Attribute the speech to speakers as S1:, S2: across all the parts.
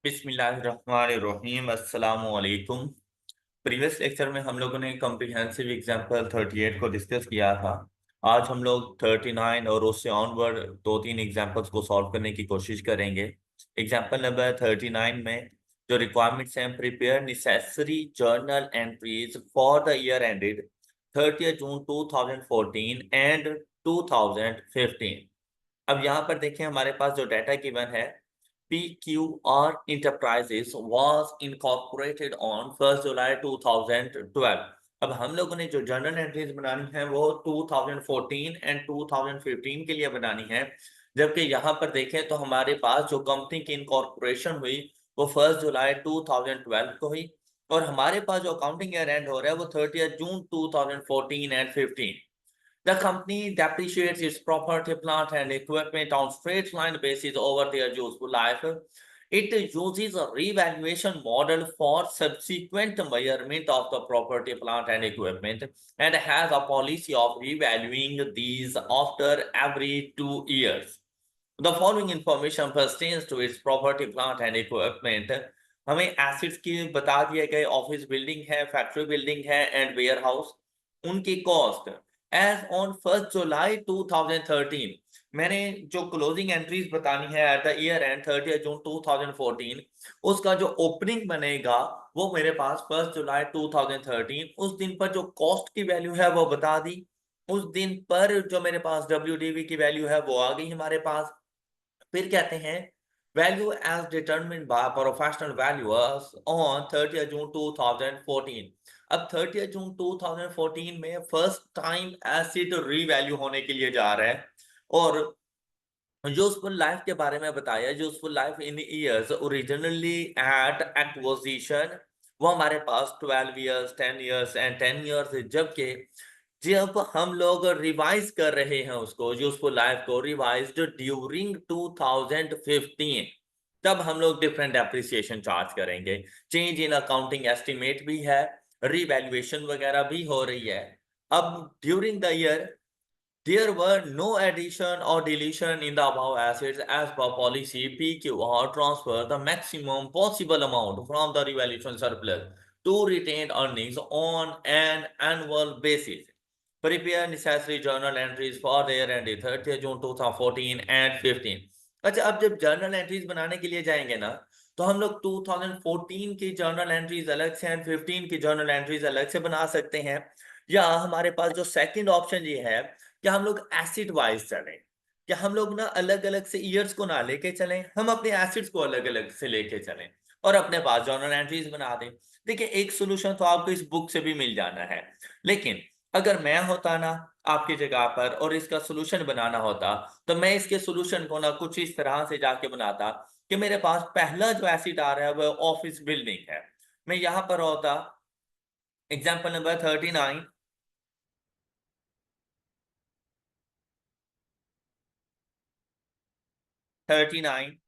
S1: बिस्मिल्लाहिर्रहमानिर्रहीम अस्सलामु अलैकुम। प्रीवियस लेक्चर में हम लोगों ने कम्प्रिहेंसिव एग्जाम्पल 38 को डिस्कस किया था। आज हम लोग 39 और उससे ऑनवर्ड दो तीन एग्जाम्पल्स को सॉल्व करने की कोशिश करेंगे। एग्जाम्पल नंबर 39 में जो रिक्वायरमेंट्स हैं, prepare necessary journal entries for the year ended 30 June 2014 and 2015। अब यहाँ पर देखें, हमारे पास जो डाटा गिवन है, PQR Enterprises was incorporated on 1st July 2012। अब हम लोगों ने जो जर्नल एंट्रीज बनानी है वो 2014 एंड 2015 के लिए बनानी है। जबकि यहाँ पर देखें तो हमारे पास जो कंपनी की इनकॉर्पोरेशन हुई वो 1 जुलाई 2012 को हुई, और हमारे पास जो अकाउंटिंग ईयर एंड हो रहा है वो 30 June 2014 and 15। The company depreciates its property, plant, and equipment on straight-line basis over their useful life. It uses a revaluation model for subsequent measurement of the property, plant, and equipment, and has a policy of revaluing these after every 2 years. The following information pertains to its property, plant, and equipment. हमें acids की बता दिए गए, office building है, factory building है and ware house. उनकी cost as on 1 जुलाई 2013। मैंने जो क्लोजिंग एंट्रीज बतानी है at the year and 30 June 2014, उसका जो ओपनिंग बनेगा वो मेरे पास 1 जुलाई 2013। उस दिन पर जो कॉस्ट की वैल्यू है वो बता दी। उस दिन पर जो मेरे पास WDV की वैल्यू है वो आ गई हमारे पास। फिर कहते हैं value as determined by professional valuers on 30 June 2014। अब 30 जून 2014 में फर्स्ट टाइम एसिड रीवैल्यू होने के लिए जा रहा है, और यूजफुल लाइफ के बारे में बताया। Useful life in years originally at acquisition वो हमारे पास 12 इयर्स, 10 इयर्स एंड 10 इयर्स, जबकि जब हम लोग रिवाइज कर रहे हैं उसको, यूजफुल लाइफ को रिवाइज्ड ड्यूरिंग 2015, तब हम लोग डिफरेंट एप्रिसिएशन चार्ज करेंगे। चेंज इन अकाउंटिंग एस्टिमेट भी है, रीवैल्यूएशन वगैरह भी हो रही है। अब during the year there were no addition or deletion in the above assets as per policy. PQR transfer the maximum possible amount from the revaluation surplus to retained earnings on an annual basis. Prepare necessary journal entries for the year ended 30 June 2014 and 15। अच्छा, अब जब journal entries बनाने के लिए जाएंगे ना, तो हम लोग 2014 की जर्नल एंट्रीज अलग से एंड 15 की जर्नल एंट्रीज अलग से बना सकते हैं। या हमारे पास जो सेकंड ऑप्शन ये है कि हम लोग एसिड वाइज चलें, कि हम लोग ना अलग अलग से ईयर्स को ना लेके चलें, हम अपने एसिड्स को अलग अलग से लेके चलें और अपने पास जर्नल एंट्रीज बना दें। देखिए, एक सोल्यूशन तो आपको इस बुक से भी मिल जाना है, लेकिन अगर मैं होता ना आपकी जगह पर और इसका सोल्यूशन बनाना होता, तो मैं इसके सोल्यूशन को ना कुछ इस तरह से जाके बनाता कि मेरे पास पहला जो एसिड आ रहा है वो ऑफिस बिल्डिंग है। मैं यहां पर होता, एग्जाम्पल नंबर 39, 39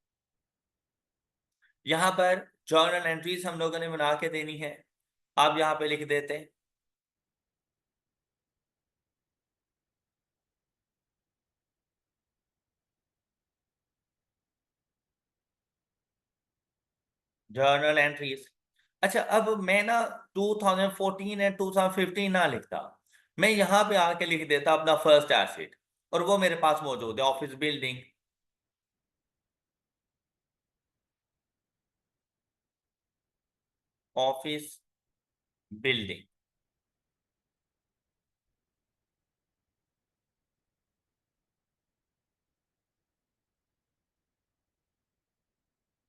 S1: यहाँ पर जर्नल एंट्रीज हम लोगों ने बना के देनी है। आप यहाँ पे लिख देते हैं जर्नल एंट्रीज। अच्छा, अब मैं ना 2014 एंड 2015 ना लिखता, मैं यहाँ पे आके लिख देता अपना फर्स्ट एसिड, और वो मेरे पास मौजूद है, office building. Office building,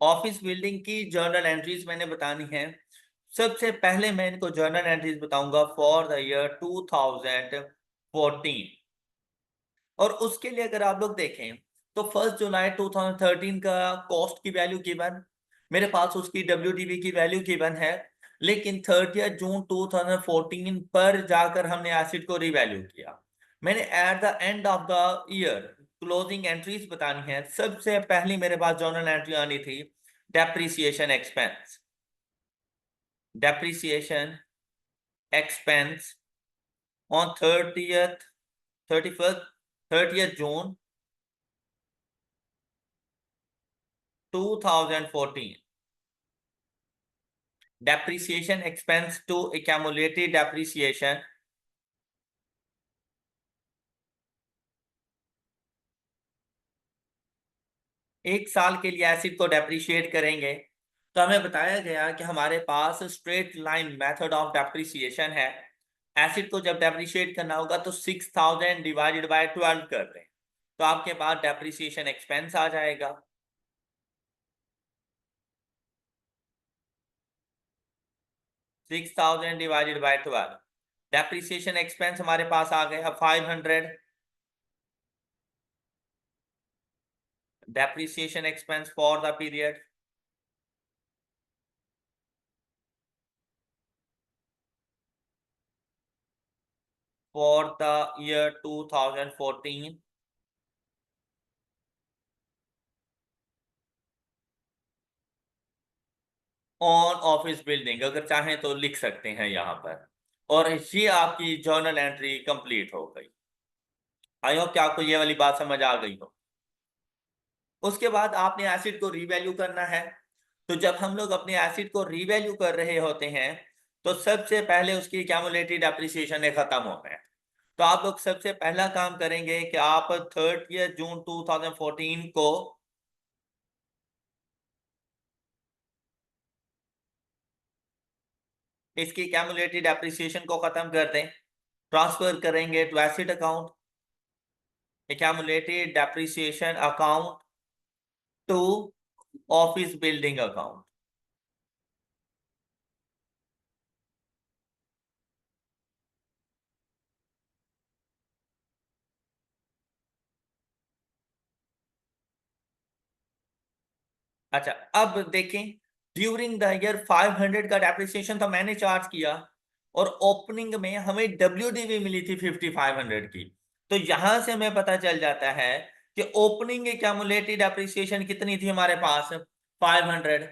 S1: office building की जर्नल एंट्रीज मैंने बतानी है। सबसे पहले मैं इनको जर्नल एंट्रीज बताऊंगा फॉर द ईयर 2014, और उसके लिए अगर आप लोग देखें तो 1 जुलाई 2013 का कॉस्ट की वैल्यू गिवन, मेरे पास उसकी WDV की वैल्यू गिवन है। लेकिन 30 जून 2014 पर जाकर हमने एसिड को रिवैल्यू किया। मैंने eight the end of the year closing entries बतानी है। सबसे पहली मेरे पास जर्नल एंट्री आनी थी depreciation expense, depreciation expense on 30th June 2014। Depreciation expense to accumulated depreciation, एक साल के लिए एसिड को डेप्रिशिएट करेंगे तो हमें बताया गया कि हमारे पास straight line method of depreciation है। एसिड को जब डेप्रिशिएट करना होगा तो 6000 डिवाइडेड बाय 12 कर दें, तो आपके पास डेप्रिसिएशन एक्सपेंस आ जाएगा। 6000 डिवाइडेड बाय 12, डेप्रिसिएशन एक्सपेंस हमारे पास आ गया 500। Depreciation expense for the period, for the year 2014, on office building, अगर चाहें तो लिख सकते हैं यहाँ पर। और ये आपकी जर्नल एंट्री कंप्लीट हो गई। आई होप कि आपको ये वाली बात समझ आ गई हो। उसके बाद आपने एसिड को रीवैल्यू करना है। तो जब हम लोग अपने एसिड को रीवैल्यू कर रहे होते हैं तो सबसे पहले उसकी क्यूमुलेटेड एप्रिसिएशन खत्म होना है। तो आप लोग सबसे पहला काम करेंगे कि आप 30 जून 2014 को इसकी क्यूमुलेटेड एप्रिसिएशन को खत्म कर दें, ट्रांसफर करेंगे to asset account, accumulated depreciation account to office building account। अच्छा, अब देखें, ड्यूरिंग द ईयर 500 का डेप्रिसिएशन तो मैंने चार्ज किया और ओपनिंग में हमें डब्ल्यूडीवी मिली थी 5500 की। तो यहां से हमें पता चल जाता है कि ओपनिंग एक्यूमुलेटेड डेप्रिसिएशन कितनी थी हमारे पास, 500।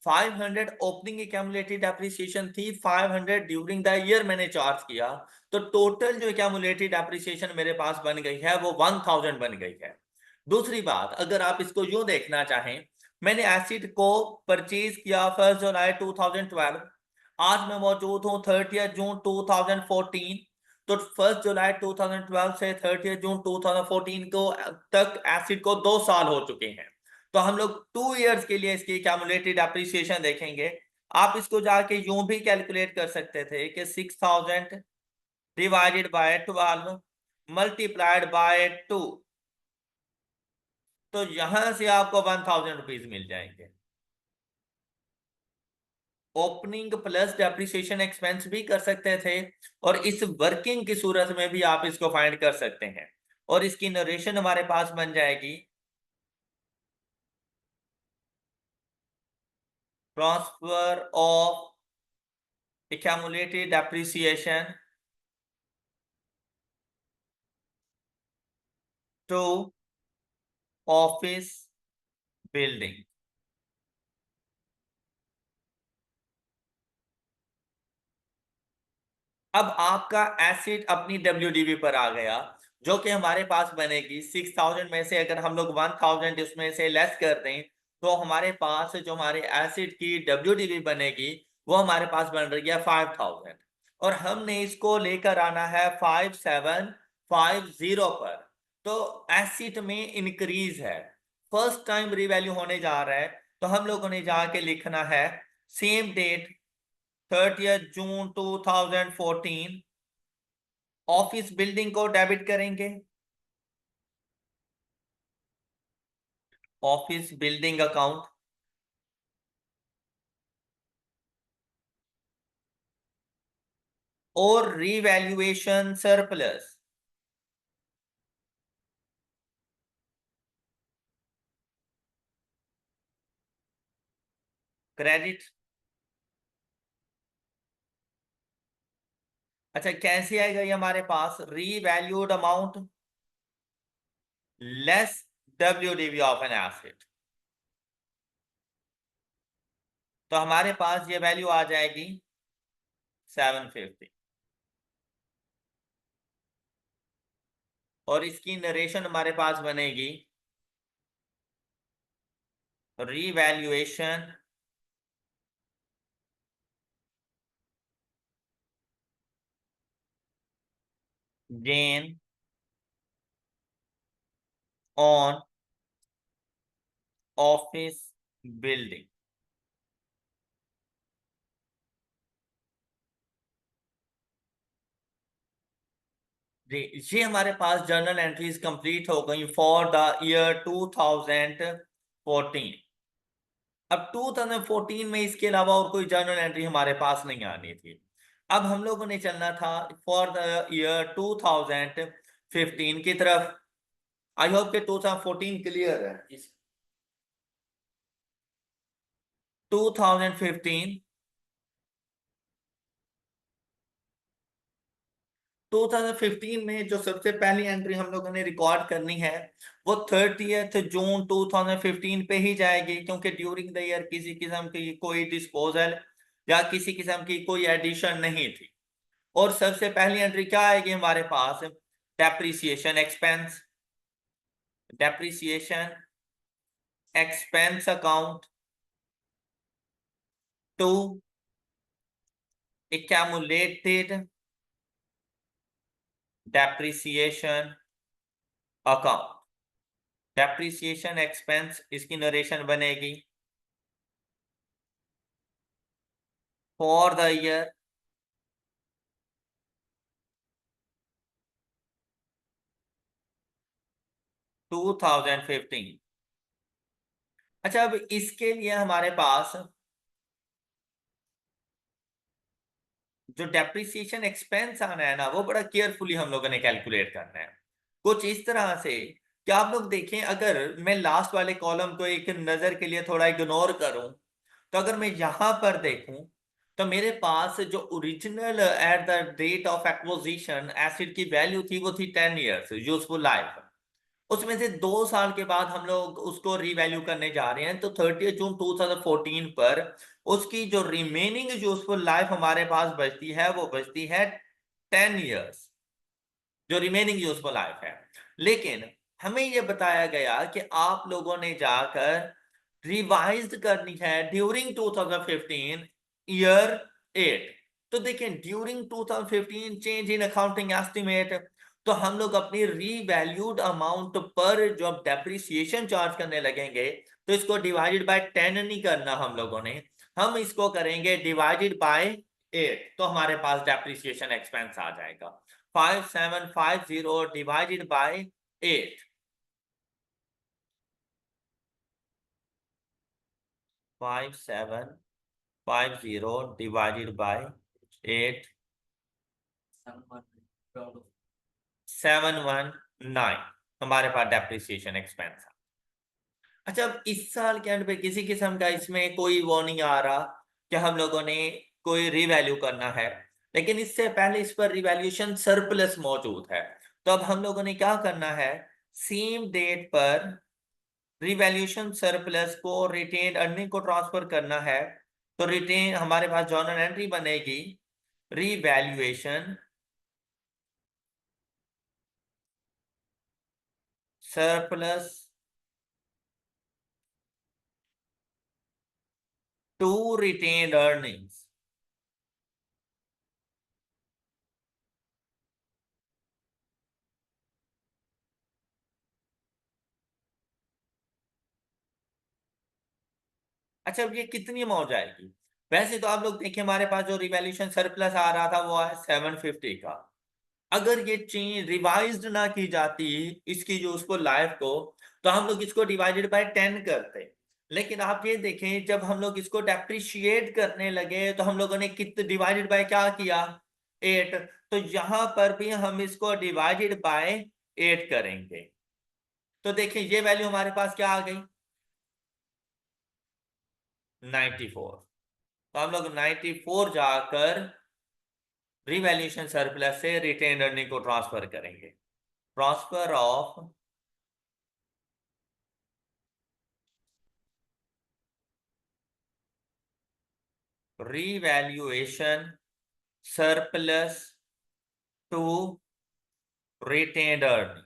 S1: 500 ओपनिंग एक्यूमुलेटेड डेप्रिसिएशन थी, 500 ड्यूरिंग द ईयर मैंने चार्ज किया, तो टोटल जो एक्यूमुलेटेड डेप्रिसिएशन मेरे पास बन गई है वो 1000 बन गई है। दूसरी बात, अगर आप इसको यूं देखना चाहें, मैंने एसिड को परचेज किया 1 जुलाई 2012, आज मैं मौजूद हूं 30 जून 2014। तो 1 जुलाई 2012 से 30 जून 2014 को तक एसिड को 2 साल हो चुके हैं। तो हम लोग 2 इयर्स के लिए इसकी कैमुलेटेड एप्रिसिएशन देखेंगे। आप इसको जाके यूं भी कैलकुलेट कर सकते थे कि 6000 डिवाइडेड बाय 12 मल्टीप्लाइड बाय 2, तो यहां से आपको 1000 रुपीज मिल जाएंगे। ओपनिंग प्लस डेप्रिसिएशन एक्सपेंस भी कर सकते थे और इस वर्किंग की सूरत में भी आप इसको फाइंड कर सकते हैं। और इसकी नरेशन हमारे पास बन जाएगी, transfer of accumulated depreciation to office building। अब आपका एसिड अपनी डब्ल्यूडीवी पर आ गया, जो कि हमारे पास बनेगी 6000 में से अगर हम लोग 1000 इसमें से लेस कर दें तो हमारे पास जो हमारे एसिड की डब्ल्यूडीवी बनेगी वो हमारे पास बन रही है 5000। और हमने इसको लेकर आना है 5750 पर। तो एसिड में इंक्रीज है, फर्स्ट टाइम रिवैल्यू होने जा रहा है, तो हम लोगों ने जाके लिखना है same date 30 June 2014, office building को डेबिट करेंगे, ऑफिस बिल्डिंग अकाउंट, और रीवैल्यूएशन सरप्लस, क्रेडिट। अच्छा, कैसे आएगा ये हमारे पास, revalued amount less WDV of an asset. तो हमारे पास ये वैल्यू आ जाएगी 750। और इसकी नरेशन हमारे पास बनेगी, revaluation gain on office building. ये हमारे पास जर्नल एंट्रीज कंप्लीट हो गई फॉर द ईयर 2014। अब 2014 में इसके अलावा और कोई जर्नल एंट्री हमारे पास नहीं आनी थी। अब हम लोगों ने चलना था फॉर द ईयर 2015 की तरफ। आई होप कि 2014 क्लियर है। 2015 2015 में जो सबसे पहली एंट्री हम लोगों ने रिकॉर्ड करनी है वो 30 जून 2015 पे ही जाएगी, क्योंकि ड्यूरिंग द ईयर किसी किस्म की कोई डिस्पोजल या किसी किस्म की कोई एडिशन नहीं थी। और सबसे पहली एंट्री क्या आएगी हमारे पास? Depreciation expense. Depreciation expense account to accumulated depreciation account. Depreciation expense इसकी नरेशन बनेगी फॉर द ईयर 2015। अच्छा, अब इसके लिए हमारे पास जो डेप्रिसिएशन एक्सपेंस आना है ना, वो बड़ा केयरफुली हम लोगों ने कैलकुलेट करना है। कुछ इस तरह से कि आप लोग देखें, अगर मैं लास्ट वाले कॉलम को एक नजर के लिए थोड़ा इग्नोर करूं, तो अगर मैं यहां पर देखूं तो मेरे पास जो original at the date of acquisition asset की वैल्यू थी वो थी 10 ईयर्स यूजफुल लाइफ। उसमें से 2 साल के बाद हम लोग उसको रीवैल्यू करने जा रहे हैं, तो 30 जून 2014 पर उसकी जो रिमेनिंग यूजफुल लाइफ हमारे पास बचती है वो बचती है 10 ईयर्स, जो रिमेनिंग यूजफुल लाइफ है। लेकिन हमें यह बताया गया कि आप लोगों ने जाकर रिवाइज करनी है ड्यूरिंग 2015 ईयर 8। तो देखें, during 2015 change in accounting estimate, तो हम लोग अपनी रीवैल्यूड अमाउंट पर जब डेप्रिसिएशन चार्ज करने लगेंगे तो इसको डिवाइडेड बाय 10 नहीं करना हम लोगों ने, हम इसको करेंगे डिवाइडेड बाय 8। तो हमारे पास डेप्रिसिएशन एक्सपेंस आ जाएगा 5750 डिवाइडेड बाय 8। 5750 डिवाइडेड बाय 8, 719 हमारे पास डेप्रिसिएशन एक्सपेंस। अच्छा, अब इस साल के एंड पे किसी किस्म का इसमें कोई वो नहीं आ रहा कि हम लोगों ने कोई रिवैल्यू करना है, लेकिन इससे पहले इस पर रिवैल्यूएशन सरप्लस मौजूद है। तो अब हम लोगों ने क्या करना है, सेम डेट पर रिवैल्यूएशन सरप्लस को रिटेन अर्निंग को ट्रांसफर करना है। तो रिटेन हमारे पास जर्नल एंट्री बनेगी revaluation surplus to retained earnings. अच्छा, अब ये कितनी अमाउंट आएगी? वैसे तो आप लोग देखिए, हमारे पास जो रिवैल्यूएशन सरप्लस आ रहा था वो है 750 का। अगर ये चेंज रिवाइज्ड ना की जाती इसकी जो उसको लाइफ को, तो हम लोग इसको डिवाइडेड बाय 10 करते। लेकिन आप ये देखें, जब हम लोग इसको डेप्रिशिएट करने लगे तो हम लोगों ने कितने डिवाइडेड बाय क्या किया? 8। तो यहां पर भी हम इसको डिवाइडेड बाय 8 करेंगे। तो देखिए, ये वैल्यू हमारे पास क्या आ गई? 94। तो हम लोग 94 जाकर रिवैल्यूएशन सरप्लस से रिटेन अर्निंग को ट्रांसफर करेंगे। Transfer of revaluation surplus to retained earning,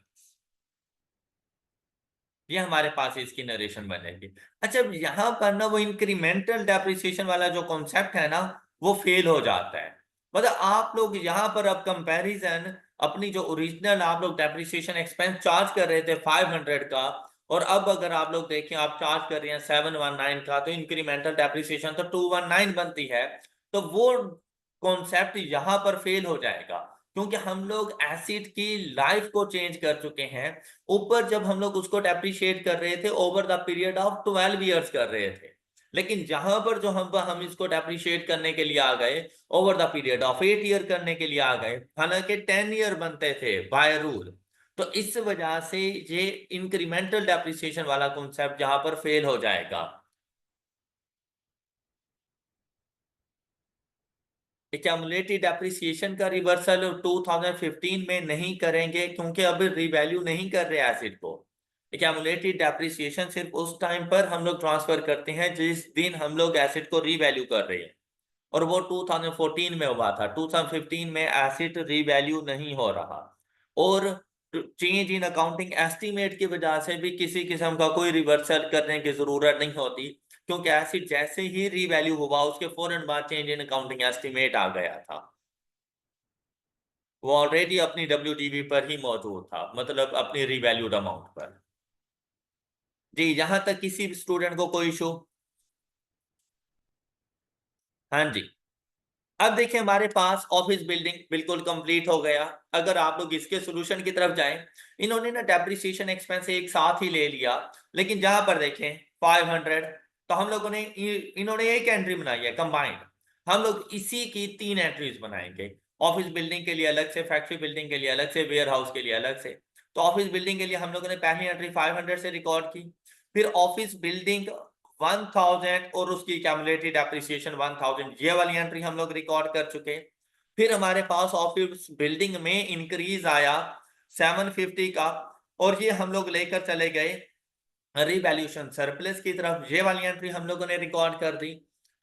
S1: ये हमारे पास इसकी नरेशन बनेगी। अच्छा, अब यहां पर ना वो इंक्रीमेंटल डेप्रिसिएशन वाला जो कॉन्सेप्ट है ना, वो फेल हो जाता है। मतलब आप लोग यहां पर अब कंपैरिजन अपनी जो ओरिजिनल आप लोग डेप्रिसिएशन एक्सपेंस चार्ज कर रहे थे 500 का, और अब अगर आप लोग देखें आप चार्ज कर रहे हैं 719 का, तो इंक्रीमेंटल डेप्रिसिएशन तो 219 बनती है। तो वो कॉन्सेप्ट यहां पर फेल हो जाएगा, क्योंकि हम लोग एसिड की लाइफ को चेंज कर चुके हैं। ऊपर जब हम लोग उसको डेप्रिशिएट कर रहे थे over the period of 12 years कर रहे थे, लेकिन जहां पर जो हम इसको डेप्रिशिएट करने के लिए आ गए over the period of 8 year करने के लिए आ गए, हालांकि 10 ईयर बनते थे बाय रूल। तो इस वजह से ये इंक्रीमेंटल डेप्रिसिएशन वाला कॉन्सेप्ट यहां पर फेल हो जाएगा। एक्यूमुलेटेड डेप्रिसिएशन का रिवर्सल 2015 में नहीं करेंगे, क्योंकि अभी रिवैल्यू नहीं कर रहे एसिड को। एक्यूमुलेटेड डेप्रिसिएशन सिर्फ उस टाइम पर हम लोग ट्रांसफर करते हैं जिस दिन हम लोग एसिड को रीवैल्यू कर रहे हैं, और वो 2014 में हुआ था। 2015 में एसिड रीवैल्यू नहीं हो रहा, और चेंज इन अकाउंटिंग एस्टीमेट की वजह से भी किसी किस्म का कोई रिवर्सल करने की जरूरत नहीं होती, क्योंकि एसिड जैसे ही रीवैल्यू हुआ उसके फौरन बाद चेंज इन अकाउंटिंग एस्टीमेट आ गया था। वो ऑलरेडी अपनी WDV पर ही मौजूद था, मतलब अपनी रीवैल्यूड अमाउंट पर। जी, यहां तक किसी स्टूडेंट को कोई इशू? हाँ जी। अब देखिए हमारे पास ऑफिस बिल्डिंग बिल्कुल कंप्लीट हो गया। अगर आप लोग इसके सॉल्यूशन की तरफ जाएं, इन्होंने ना डेप्रिसिएशन एक्सपेंस एक साथ ही ले लिया, लेकिन जहां पर देखें 500, तो हम लोगों ने इन्होंने एक एंट्री बनाई है कंबाइंड। हम लोग इसी की 3 एंट्रीज बनाएंगे, ऑफिस बिल्डिंग के लिए अलग से, फैक्ट्री बिल्डिंग के लिए अलग से, वेयर हाउस के लिए अलग से। तो ऑफिस बिल्डिंग के लिए हम लोगों ने पहली एंट्री 500 से रिकॉर्ड की, फिर ऑफिस बिल्डिंग 1000 और उसकी कैमुलेटेड एप्रिसिएशन 1000, ये वाली एंट्री हम लोग रिकॉर्ड कर चुके। फिर हमारे पास ऑफिस बिल्डिंग में इंक्रीज आया 750 का, और ये हम लोग लेकर चले गए रिवैल्यूएशन सरप्लस की तरफ, ये वाली एंट्री हम लोगों ने रिकॉर्ड कर दी।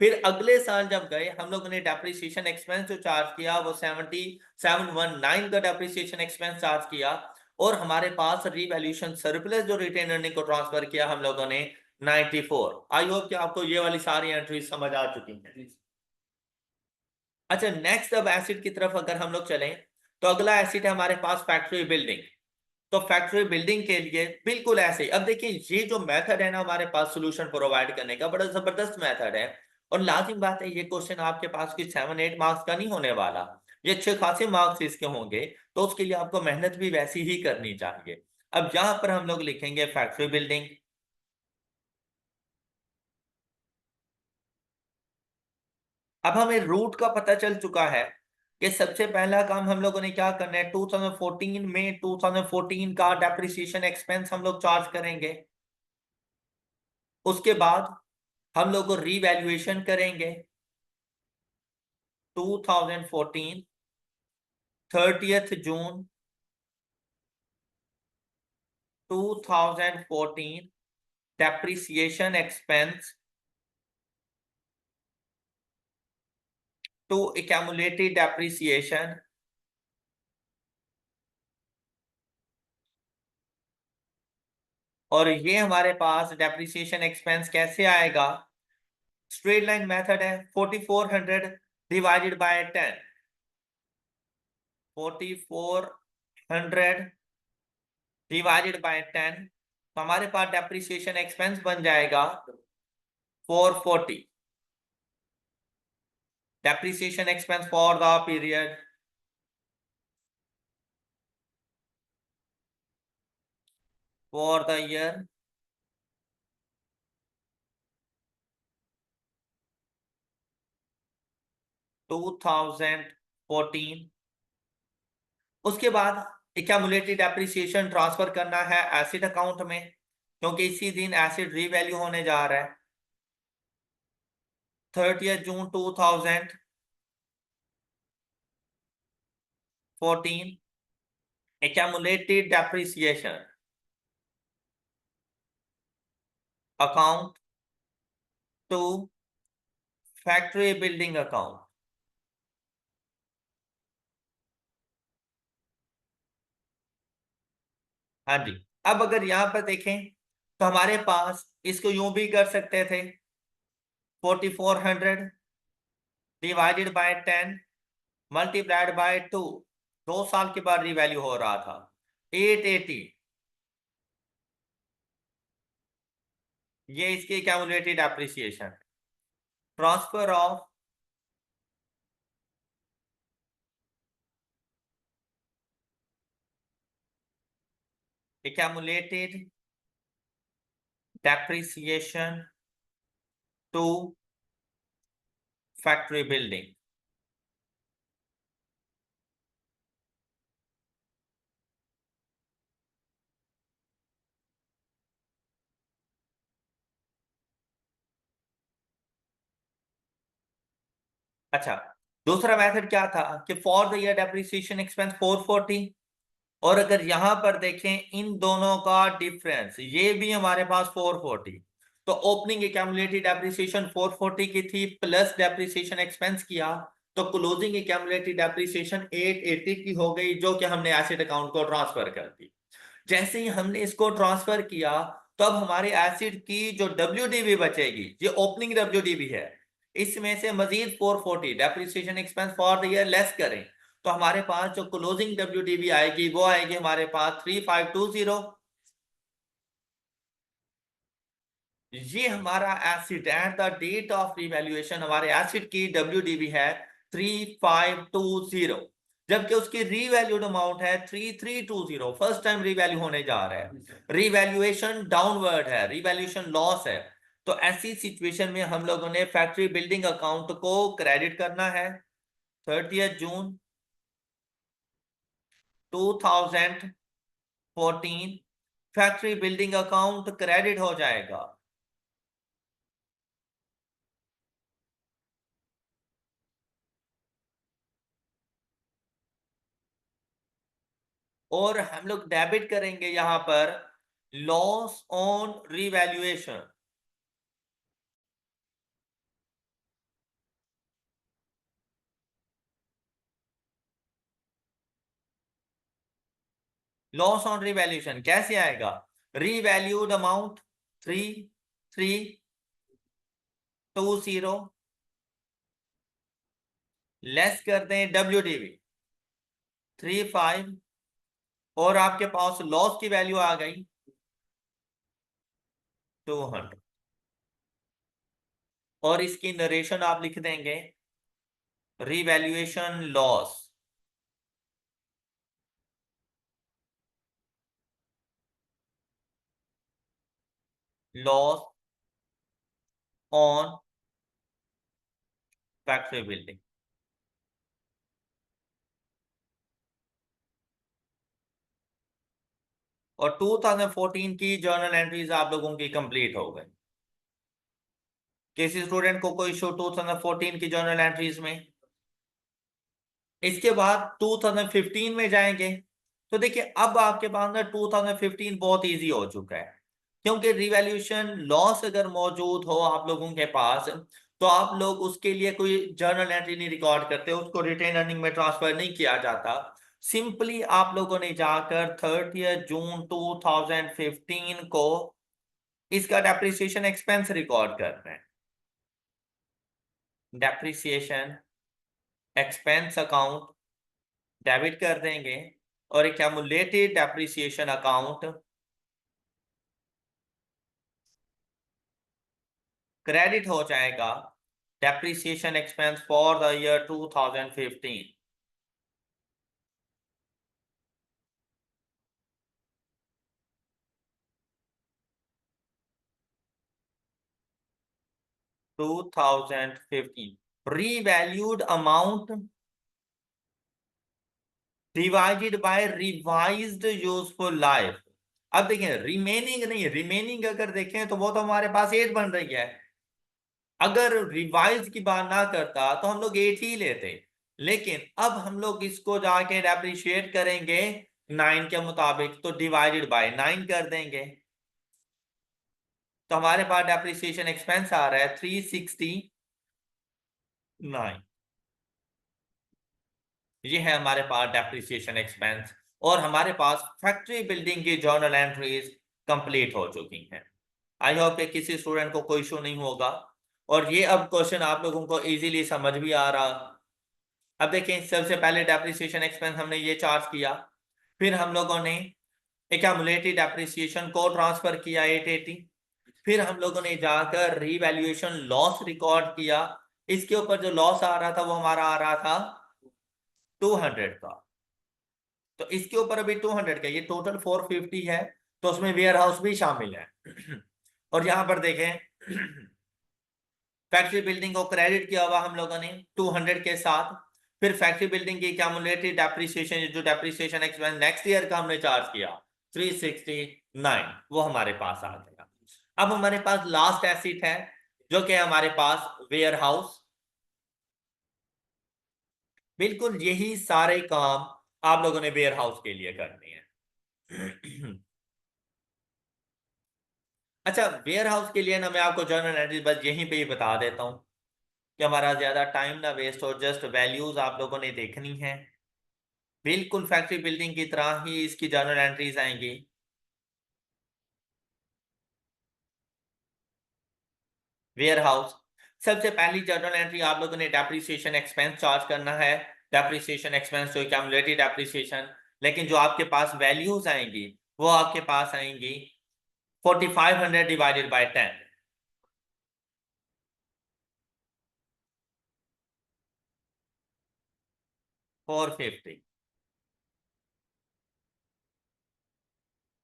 S1: फिर अगले साल जब गए हम लोगों ने डेप्रिसिएशन एक्सपेंस जो चार्ज किया वो 719 का डेप्रिसिएशन एक्सपेंस चार्ज किया, और हमारे पास रिवैल्यूएशन सरप्लस जो रिटेन अर्निंग को ट्रांसफर किया हम लोगों ने 94। आई होप कि आपको ये वाली सारी एंट्रीज समझ आ चुकी हैं। अच्छा, नेक्स्ट अब एसिड की तरफ अगर हम लोग चलें, तो अगला एसिड है हमारे पास फैक्ट्री बिल्डिंग। तो फैक्ट्री बिल्डिंग के लिए बिल्कुल ऐसे ही, अब देखिए ये जो मेथड है ना हमारे पास सोल्यूशन प्रोवाइड करने का, बड़ा जबरदस्त मेथड है। और लाजिम बात है ये क्वेश्चन आपके पास कुछ 7-8 मार्क्स का नहीं होने वाला, ये अच्छे खासे मार्क्स इसके होंगे। तो उसके लिए आपको मेहनत भी वैसी ही करनी चाहिए। अब यहां पर हम लोग लिखेंगे फैक्ट्री बिल्डिंग। अब हमें रूट का पता चल चुका है कि सबसे पहला काम हम लोगों ने क्या करना है, 2014 में 2014 का डेप्रिसिएशन एक्सपेंस हम लोग चार्ज करेंगे। उसके बाद हम लोग रीवैल्यूएशन करेंगे 2014 30 June 2014 depreciation expense to accumulated depreciation. और ये हमारे पास डेप्रिसिएशन एक्सपेंस कैसे आएगा, स्ट्रेट लाइन मेथड है, 4400 डिवाइडेड बाय 10, 4400 डिवाइडेड बाय 10, तो हमारे पास डेप्रिसिएशन एक्सपेंस बन जाएगा 440। Depreciation expense for the period for the year 2014। उसके बाद एक्यूमुलेटेड डेप्रिसिएशन ट्रांसफर करना है एसिड अकाउंट में, क्योंकि इसी दिन एसिड रीवैल्यू होने जा रहा है। 30 June 2014 accumulated depreciation account to factory building account. हाँ जी। अब अगर यहां पर देखें तो हमारे पास इसको यूं भी कर सकते थे, 4400 डिवाइडेड बाय 10 मल्टीप्लाइड बाय 2, 2 साल के बाद रीवैल्यू हो रहा था 880। ये इसकी calculated appreciation. Transfer of accumulated depreciation to factory building। अच्छा, दूसरा मेथड क्या था कि for the year depreciation expense 440, और अगर यहां पर देखें इन दोनों का डिफरेंस, ये भी हमारे पास 440, तो ओपनिंग एक्यूमुलेटेड डेप्रिसिएशन 440 की थी, प्लस डेप्रिसिएशन एक्सपेंस किया, तो क्लोजिंग एक्यूमुलेटेड डेप्रिसिएशन 880 की हो गई, जो कि हमने एसेट अकाउंट को ट्रांसफर कर दी। जैसे ही हमने इसको ट्रांसफर किया, तब हमारे एसिड की जो WDV बचेगी, ये ओपनिंग WDV है, इसमें से मजीद 440 depreciation expense for the year less करें, तो हमारे पास जो क्लोजिंग WDV आएगी वो आएगी हमारे पास 3520। ये हमारा asset at the date of revaluation, हमारे एसिड की WDV है 3520, जबकि उसकी रीवैल्यूड अमाउंट है 3320। फर्स्ट टाइम रीवैल्यू होने जा रहा है, रीवैल्यूएशन डाउनवर्ड है, रीवैल्यूएशन लॉस है। तो ऐसी सिचुएशन में हम लोगों ने फैक्ट्री बिल्डिंग अकाउंट को क्रेडिट करना है। 30 June 2014 factory building account credit हो जाएगा। और हम लोग डेबिट करेंगे यहां पर loss on revaluation. Loss on revaluation कैसे आएगा? रीवैल्यूड अमाउंट 3320 लेस कर दें WDV 35, और आपके पास लॉस की वैल्यू आ गई 200। और इसकी नरेशन आप लिख देंगे revaluation loss, loss on factory building. और 2014 की जर्नल एंट्रीज आप लोगों की कंप्लीट हो गई। किसी स्टूडेंट को कोई इशू 2014 की जर्नल एंट्रीज में? इसके बाद 2015 में जाएंगे। तो देखिए अब आपके पास ना 2015 बहुत इजी हो चुका है, क्योंकि रिवैल्यूएशन लॉस अगर मौजूद हो आप लोगों के पास, तो आप लोग उसके लिए कोई जर्नल एंट्री नहीं रिकॉर्ड करते, उसको रिटेन अर्निंग में ट्रांसफर नहीं किया जाता। सिंपली आप लोगों ने जाकर 30 जून 2015 को इसका डेप्रिसिएशन एक्सपेंस रिकॉर्ड करना है। डेप्रिसिएशन एक्सपेंस अकाउंट डेबिट कर देंगे, और एक्यूमुलेटेड डेप्रिसिएशन अकाउंट क्रेडिट हो जाएगा depreciation expense for the year 2015। 2015 revalued amount divided by revised useful life. अब देखिए रिमेनिंग नहीं, रिमेनिंग अगर देखें तो वो तो हमारे पास 8 बन रही है। अगर रिवाइज की बात ना करता तो हम लोग 8 ही लेते, लेकिन अब हम लोग इसको जाके डेप्रिशिएट करेंगे 9 के मुताबिक, तो डिवाइडेड बाय 9 कर देंगे, तो हमारे पास डेप्रिसिएशन एक्सपेंस आ रहा है 369। ये है हमारे पास डेप्रिसिएशन एक्सपेंस, और हमारे पास फैक्ट्री बिल्डिंग की जर्नल एंट्रीज कंप्लीट हो चुकी हैं। आई होप कि किसी स्टूडेंट को कोई इशू नहीं होगा, और ये अब क्वेश्चन आप लोगों को इजीली समझ भी आ रहा अब देखें, सबसे पहले डेप्रिसिएशन एक्सपेंस हमने ये चार्ज किया, फिर हम लोगों ने एक्यूमुलेटेड डेप्रिसिएशन को ट्रांसफर किया 880, फिर हम लोगों ने जाकर रीवैल्यूएशन लॉस रिकॉर्ड किया। इसके ऊपर जो लॉस आ रहा था वो हमारा आ रहा था 200 का, तो इसके ऊपर अभी 200 का, ये टोटल 450 है, तो उसमें वेयर हाउस भी शामिल है। और यहां पर देखें, फैक्ट्री बिल्डिंग को क्रेडिट किया हुआ हम लोगों ने 200 के साथ, फिर फैक्ट्री बिल्डिंग की एक्यूमुलेटेड डेप्रिसिएशन, जो डेप्रिसिएशन एक्सपेंस नेक्स्ट ईयर का हमने चार्ज किया 369, वो हमारे पास आ गया। अब हमारे पास लास्ट एसेट है जो कि हमारे पास वेयर हाउस। बिल्कुल यही सारे काम आप लोगों ने वेयर हाउस के लिए करने हैं। अच्छा, वेयर हाउस के लिए ना मैं आपको जर्नल एंट्री बस यहीं पे ही बता देता हूं कि हमारा ज्यादा टाइम ना वेस्ट हो, जस्ट वैल्यूज आप लोगों ने देखनी है। बिल्कुल फैक्ट्री बिल्डिंग की तरह ही इसकी जर्नल एंट्रीज आएंगी। वेयर हाउस, सबसे पहली जर्नल एंट्री आप लोगों ने डेप्रिसिएशन एक्सपेंस चार्ज करना है, डेप्रिसिएशन एक्सपेंस तो एक्यूमुलेटेड डेप्रिसिएशन, लेकिन जो आपके पास वैल्यूज आएंगी वो आपके पास आएंगी 4500 डिवाइडेड बाय 10, 450।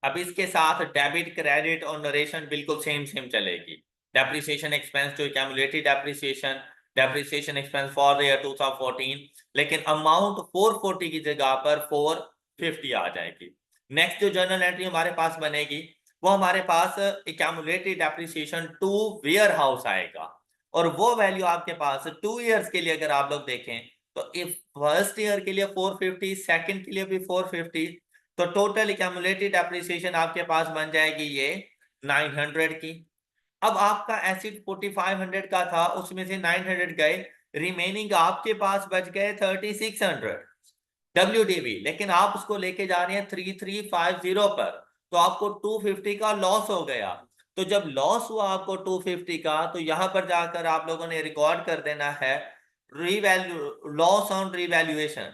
S1: अब इसके साथ डेबिट क्रेडिट और नरेशन बिल्कुल सेम सेम चलेगी। डेप्रिसिएशन एक्सपेंस जो accumulated depreciation, depreciation expense for the year 2014, लेकिन अमाउंट 440 की जगह पर 450 आ जाएगी। नेक्स्ट जो जर्नल एंट्री हमारे पास बनेगी वो हमारे पास accumulated depreciation to warehouse आएगा, और वो वैल्यू आपके पास 2 इयर्स के लिए अगर आप लोग देखें तो इफ फर्स्ट ईयर के लिए 450, सेकंड के लिए भी 450, तो टोटल एक्यूमुलेटेड एप्रिसिएशन आपके पास बन जाएगी ये 900 की। अब आपका एसिड 4500 का था, उसमें से 900 गए, रिमेनिंग आपके पास बच गए 3600 WDV, लेकिन आप उसको लेके जा रहे हैं 3350 पर, तो आपको 250 का लॉस हो गया। तो जब लॉस हुआ आपको 250 का, तो यहां पर जाकर आप लोगों ने रिकॉर्ड कर देना है revalue loss on revaluation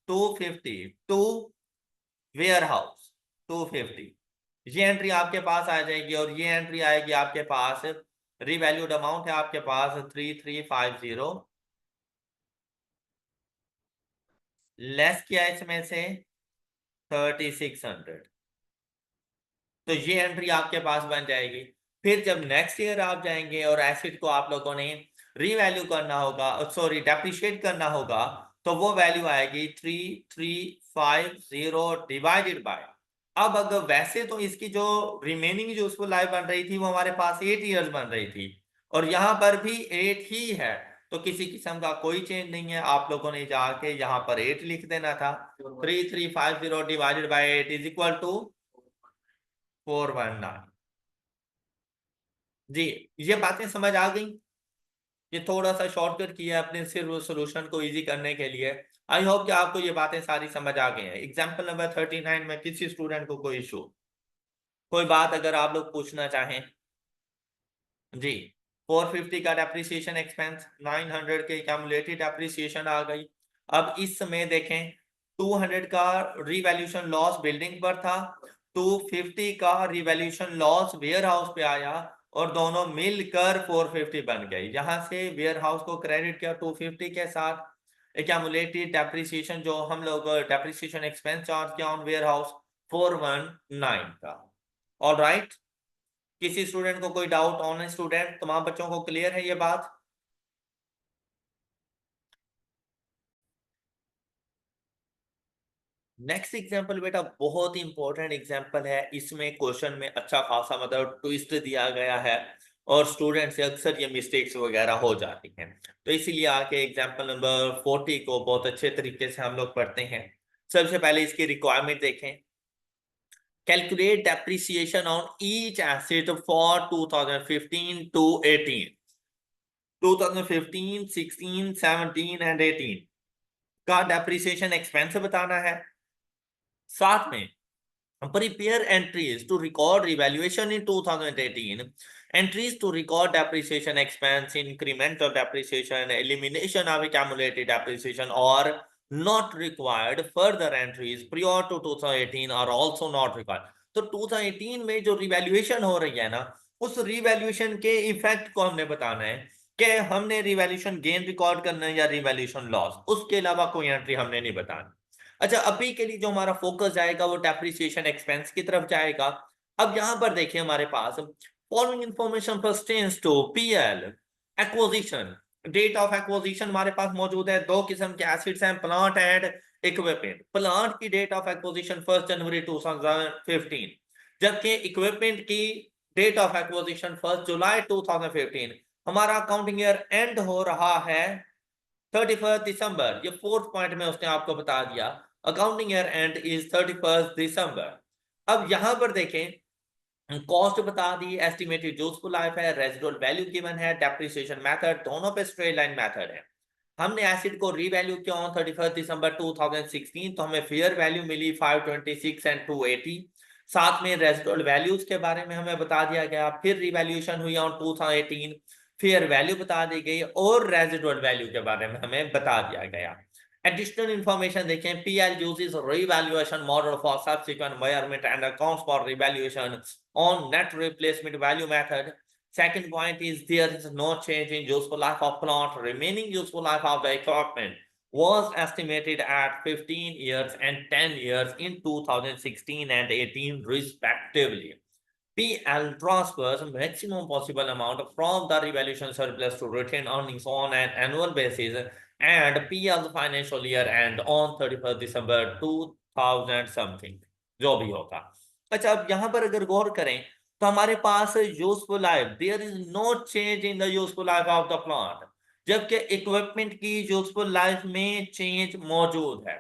S1: 250 to warehouse 250, ये एंट्री आपके पास आ जाएगी, और ये एंट्री आएगी आपके पास, रीवैल्यूड अमाउंट है आपके पास 3350, लेस किया इसमें से 3600, तो ये एंट्री आपके पास बन जाएगी। फिर जब नेक्स्ट ईयर आप जाएंगे और एसिड को आप लोगों ने रीवैल्यू करना होगा, सॉरी डेप्रिशिएट करना होगा, तो वो वैल्यू आएगी 3350 डिवाइडेड बाय, अब अगर वैसे तो इसकी जो रिमेनिंग यूजफुल लाइफ बन रही थी वो हमारे पास 8 इयर्स बन रही थी, और यहां पर भी 8 ही है, तो किसी किस्म का कोई चेंज नहीं है, आप लोगों ने जाके यहाँ पर 8 लिख देना था। 3350 divided by 8 is equal to 419। जी, ये बातें समझ आ गई? ये थोड़ा सा शॉर्टकट किया अपने सिर्फ सोल्यूशन को इजी करने के लिए। आई होप कि आपको ये बातें सारी समझ आ गई हैं। एग्जाम्पल नंबर 39 में किसी स्टूडेंट को कोई इशू, कोई बात अगर आप लोग पूछना चाहें? जी, 450 का डेप्रिसिएशन एक्सपेंस, 900 के एक्यूमुलेटेड डेप्रिसिएशन आ गई। अब इस समय देखें, 200 का रिवैल्यूएशन लॉस बिल्डिंग पर था, 250 का रिवैल्यूएशन लॉस वेयर हाउस पे आया, और दोनों मिलकर 450 बन गई। यहां से वेयर हाउस को क्रेडिट किया 250 के साथ, एक्यूमुलेटेड डेप्रिसिएशन जो हम लोग डेप्रिसिएशन एक्सपेंस चार्ज किया ऑन वेयर हाउस 419 का। ऑल राइट, किसी स्टूडेंट को कोई डाउट? ऑनलाइन स्टूडेंट तमाम बच्चों को क्लियर है ये बात? नेक्स्ट एग्जांपल बेटा बहुत ही इंपॉर्टेंट एग्जांपल है, इसमें क्वेश्चन में अच्छा खासा मतलब ट्विस्ट दिया गया है, और स्टूडेंट से अक्सर ये मिस्टेक्स वगैरह हो जाती हैं, तो इसीलिए आके एग्जांपल नंबर 40 को बहुत अच्छे तरीके से हम लोग पढ़ते हैं। सबसे पहले इसकी रिक्वायरमेंट देखें। Calculate depreciation on each asset for 2015 to 18, 2015, 16, 17 and 18 का डेप्रिसिएशन एक्सपेंस बताना है। साथ में prepare entries to record revaluation in 2018 Entries to record depreciation expense, incremental depreciation, elimination of accumulated depreciation are not required. Further entries prior to 2018 are also not required. तो 2018 में जो revaluation हो रही है ना, उस रिवैल्यूएशन के इफेक्ट को हमने बताना है कि हमने रिवैल्यूएशन गेन रिकॉर्ड करना है या रिवैल्यूएशन लॉस, उसके अलावा कोई एंट्री हमने नहीं बतानी। अच्छा, अभी के लिए जो हमारा फोकस जाएगा वो डेप्रिसिएशन एक्सपेंस की तरफ जाएगा। अब यहां पर देखिए हमारे पास following information pertains to P L acquisition. Date of acquisition हमारे पास मौजूद है। दो किस्म के एसेट्स हैं, प्लांट एंड इक्विपमेंट। प्लांट की डेट ऑफ एक्विजिशन 1 जनवरी 2015, जबकि इक्विपमेंट की डेट ऑफ एक्विजिशन 1 जुलाई 2015। हमारा अकाउंटिंग ईयर एंड हो रहा है 31 दिसंबर। ये फोर्थ पॉइंट में उसने आपको बता दिया, अकाउंटिंग ईयर एंड इज 31 दिसंबर। अब यहां पर देखें, कॉस्ट बता दी, एस्टिमेटेड यूजफुल लाइफ है, रेजिडुअल वैल्यू गिवन है, डेप्रिसिएशन मेथड दोनों पे स्ट्रेट लाइन मेथड है। हमने एसिड को रीवैल्यू किया ऑन 31 दिसंबर 2016, तो हमें फेयर वैल्यू मिली 526 एंड 280। साथ में रेजिडुअल वैल्यूज के बारे में हमें बता दिया गया। फिर रिवैल्यूएशन हुई ऑन 2018, फेयर वैल्यू बता दी गई और रेजिडुअल वैल्यू के बारे में हमें बता दिया गया। Additional information देखें, PL uses revaluation model for subsequent measurement and accounts for revaluation on net replacement value method. Second point is there is no change in useful life of plant. Remaining useful life of the equipment was estimated at 15 years and 10 years in 2016 and 18 respectively. PL transfers maximum possible amount from the revaluation surplus to retained earnings on an annual basis, and PL financial year end on 31st December 2000 something, जो भी होगा। अच्छा, अब यहां पर अगर गौर करें तो हमारे पास useful life, there is no change in the useful life of the plant, जबकि इक्विपमेंट की यूजफुल लाइफ में चेंज मौजूद है।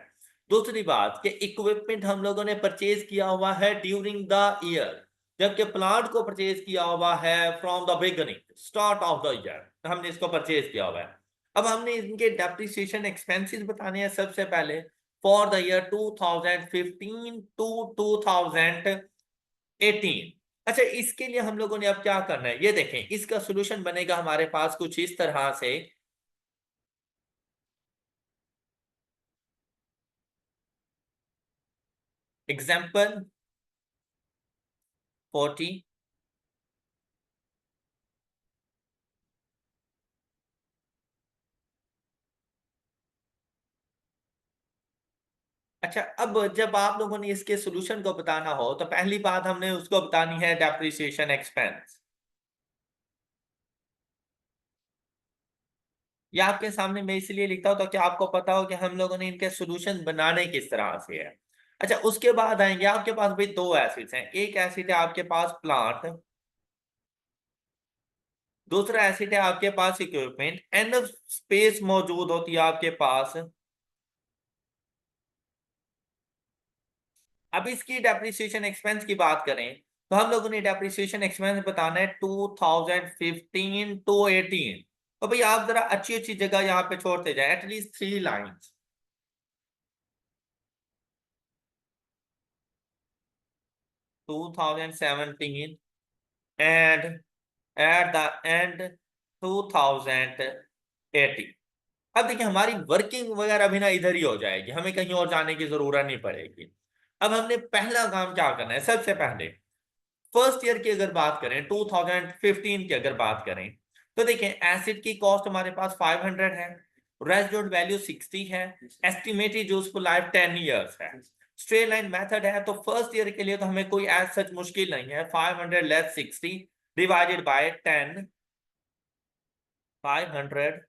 S1: दूसरी बात कि इक्विपमेंट हम लोगों ने परचेज किया हुआ है ड्यूरिंग द ईयर, जबकि प्लांट को परचेज किया हुआ है from the beginning, start of the year, हमने इसको परचेज किया हुआ है। अब हमने इनके डेप्रिसिएशन एक्सपेंसेस बताने हैं सबसे पहले फॉर द ईयर 2015 टू 2018। अच्छा, इसके लिए हम लोगों ने अब क्या करना है, ये देखें, इसका सॉल्यूशन बनेगा हमारे पास कुछ इस तरह से। एग्जाम्पल 40, अच्छा, अब जब आप लोगों ने इसके सॉल्यूशन को बताना हो तो पहली बात हमने उसको बतानी है डेप्रिसिएशन एक्सपेंस। ये आपके सामने मैं इसलिए लिखता हूं ताकि आपको पता हो कि हम लोगों ने इनके सॉल्यूशन बनाने किस तरह से है। अच्छा, उसके बाद आएंगे, आपके पास भाई दो एसिड्स हैं। एक एसिड है आपके पास प्लांट, दूसरा एसिड है आपके पास इक्विपमेंट। एनफ स्पेस मौजूद होती है आपके पास। अब इसकी डेप्रिसिएशन एक्सपेंस की बात करें तो हम लोगों ने डेप्रिसिएशन एक्सपेंस बताना है 2015 टू 18। तो भाई आप जरा अच्छी अच्छी जगह यहाँ पे छोड़ते जाए, at least 3 lines. 2017 and at the end 2018। अब देखिए हमारी वर्किंग वगैरह भी ना इधर ही हो जाएगी, हमें कहीं और जाने की जरूरत नहीं पड़ेगी। अब हमने पहला काम क्या करना है, सबसे पहले फर्स्ट ईयर की अगर बात करें, 2015 की अगर बात करें तो देखें एसिड की कॉस्ट हमारे पास 500 है, रेजिडुअल वैल्यू 60 है, एस्टिमेटेड यूजफुल लाइफ 10 इयर्स है, स्ट्रेट लाइन मेथड है। तो फर्स्ट ईयर के लिए तो हमें कोई एज सच मुश्किल नहीं है। 500 less 60 divided bye 10, 500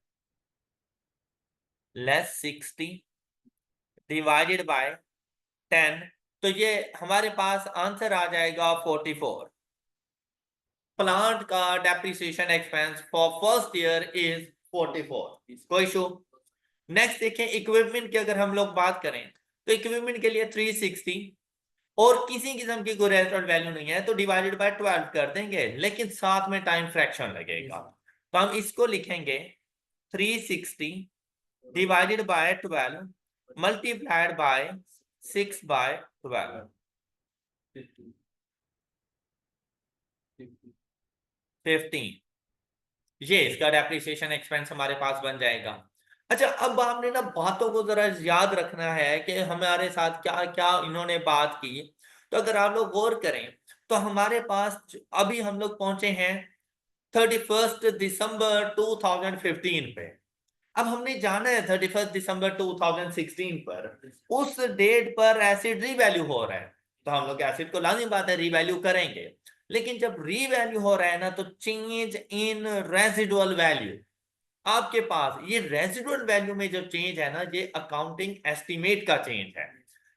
S1: less 60 divided bye 10, तो ये हमारे पास आंसर आ जाएगा 44। प्लांट का depreciation expense for first year is 44। कोई इशू? नेक्स्ट देखें, इक्विपमेंट की अगर हम लोग बात करें तो इक्विपमेंट के लिए 360 और किसी किस्म की कोई रेजिडुअल वैल्यू नहीं है तो डिवाइडेड बाय 12 कर देंगे, लेकिन साथ में टाइम फ्रैक्शन लगेगा। तो हम इसको लिखेंगे 360 डिवाइडेड बाय 12 मल्टीप्लाइड बाय 6/12। 15, ये इसका डेप्रिसिएशन एक्सपेंस हमारे पास बन जाएगा। अच्छा, अब हमने ना बातों को जरा याद रखना है कि हमारे साथ क्या क्या इन्होंने बात की। तो अगर आप लोग गौर करें तो हमारे पास अभी हम लोग पहुंचे हैं 31 दिसंबर 2015 पे। अब हमने जाना है 31 दिसंबर 2016 पर, उस डेट पर एसिड रीवैल्यू हो रहा है, तो हम लोग एसिड को लाजिम बात है रीवैल्यू करेंगे। लेकिन जब रीवैल्यू हो रहा है ना, तो चेंज इन रेजिडुअल वैल्यू, आपके पास ये रेजिडुअल वैल्यू में जो चेंज है ना, ये अकाउंटिंग एस्टिमेट का चेंज है,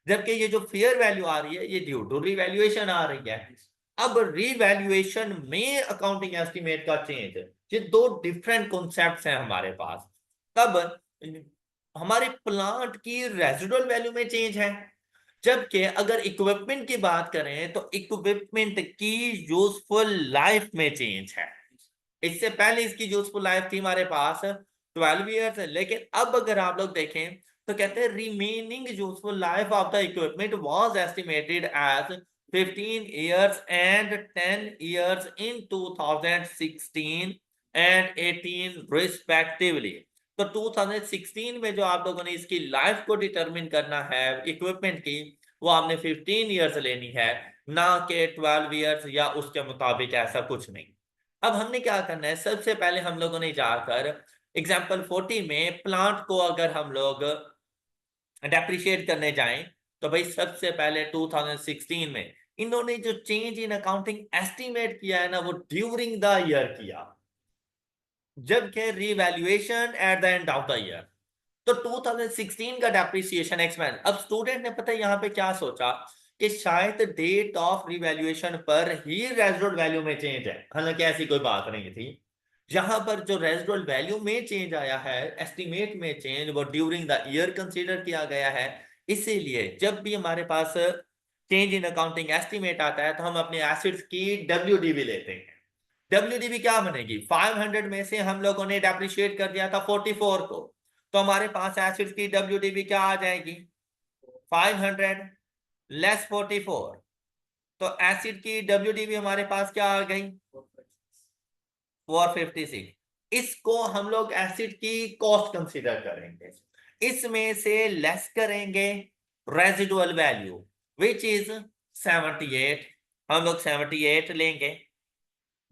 S1: जबकि ये जो फेयर वैल्यू आ रही है ये ड्यू टू रीवैल्यूएशन आ रही है। अब रीवैल्यूएशन में अकाउंटिंग एस्टिमेट का चेंज, ये दो डिफरेंट कॉन्सेप्ट्स हैं हमारे पास। तब हमारे प्लांट की रेजिडुअल वैल्यू में चेंज है, जबकि अगर इक्विपमेंट की बात करें तो इक्विपमेंट की यूजफुल लाइफ में चेंज है। इससे पहले इसकी यूजफुल लाइफ थी हमारे पास 12 ईयर्स, लेकिन अब अगर आप लोग देखें तो कहते हैं remaining useful life of the equipment was estimated as 15 years and 10 years in 2016 and 18 respectively। तो 2016 में जो आप लोगों ने इसकी लाइफ को डिटरमिन करना है इक्विपमेंट की, वो आपने 15 ईयर्स लेनी है, ना कि 12 ईयर्स या उसके मुताबिक, ऐसा कुछ नहीं। अब हमने क्या करना है, सबसे पहले हम लोगों ने जाकर एग्जाम्पल 40 में प्लांट को अगर हम लोग डेप्रिशिएट करने जाएं, तो भाई सबसे पहले 2016 में इन्होंने जो चेंज इन अकाउंटिंग एस्टिमेट किया है ना, वो ड्यूरिंग द ईयर किया, जबकि revaluation eight the end of the year. तो 2016 का डेप्रिसिएशन एक्सपेंस, अब स्टूडेंट ने पता है यहाँ पे क्या सोचा कि शायद डेट ऑफ रिवैल्यूएशन पर ही रेजिडुअल वैल्यू में चेंज है, हालांकि ऐसी कोई बात नहीं थी। जहां पर जो रेजिडुअल वैल्यू में चेंज आया है, एस्टिमेट में चेंज, वो ड्यूरिंग द ईयर कंसीडर किया गया है। इसीलिए जब भी हमारे पास चेंज इन अकाउंटिंग एस्टिमेट आता है, तो हम अपने एसिड्स की डब्ल्यूडीवी लेते हैं। डब्ल्यूडीवी क्या बनेगी, 500 में से हम लोगों ने डेप्रिशिएट कर दिया था 44 को, तो हमारे पास एसिड्स की डब्ल्यूडीवी क्या आ जाएगी, 500 लेस 44। तो एसिड की डब्ल्यूडीवी हमारे पास क्या आ गई, 456। इसको हम लोग एसिड की कॉस्ट कंसीडर करेंगे, इसमें से लेस करेंगे रेजिडुअल वैल्यू विच इज 78। हम लोग 78 लेंगे,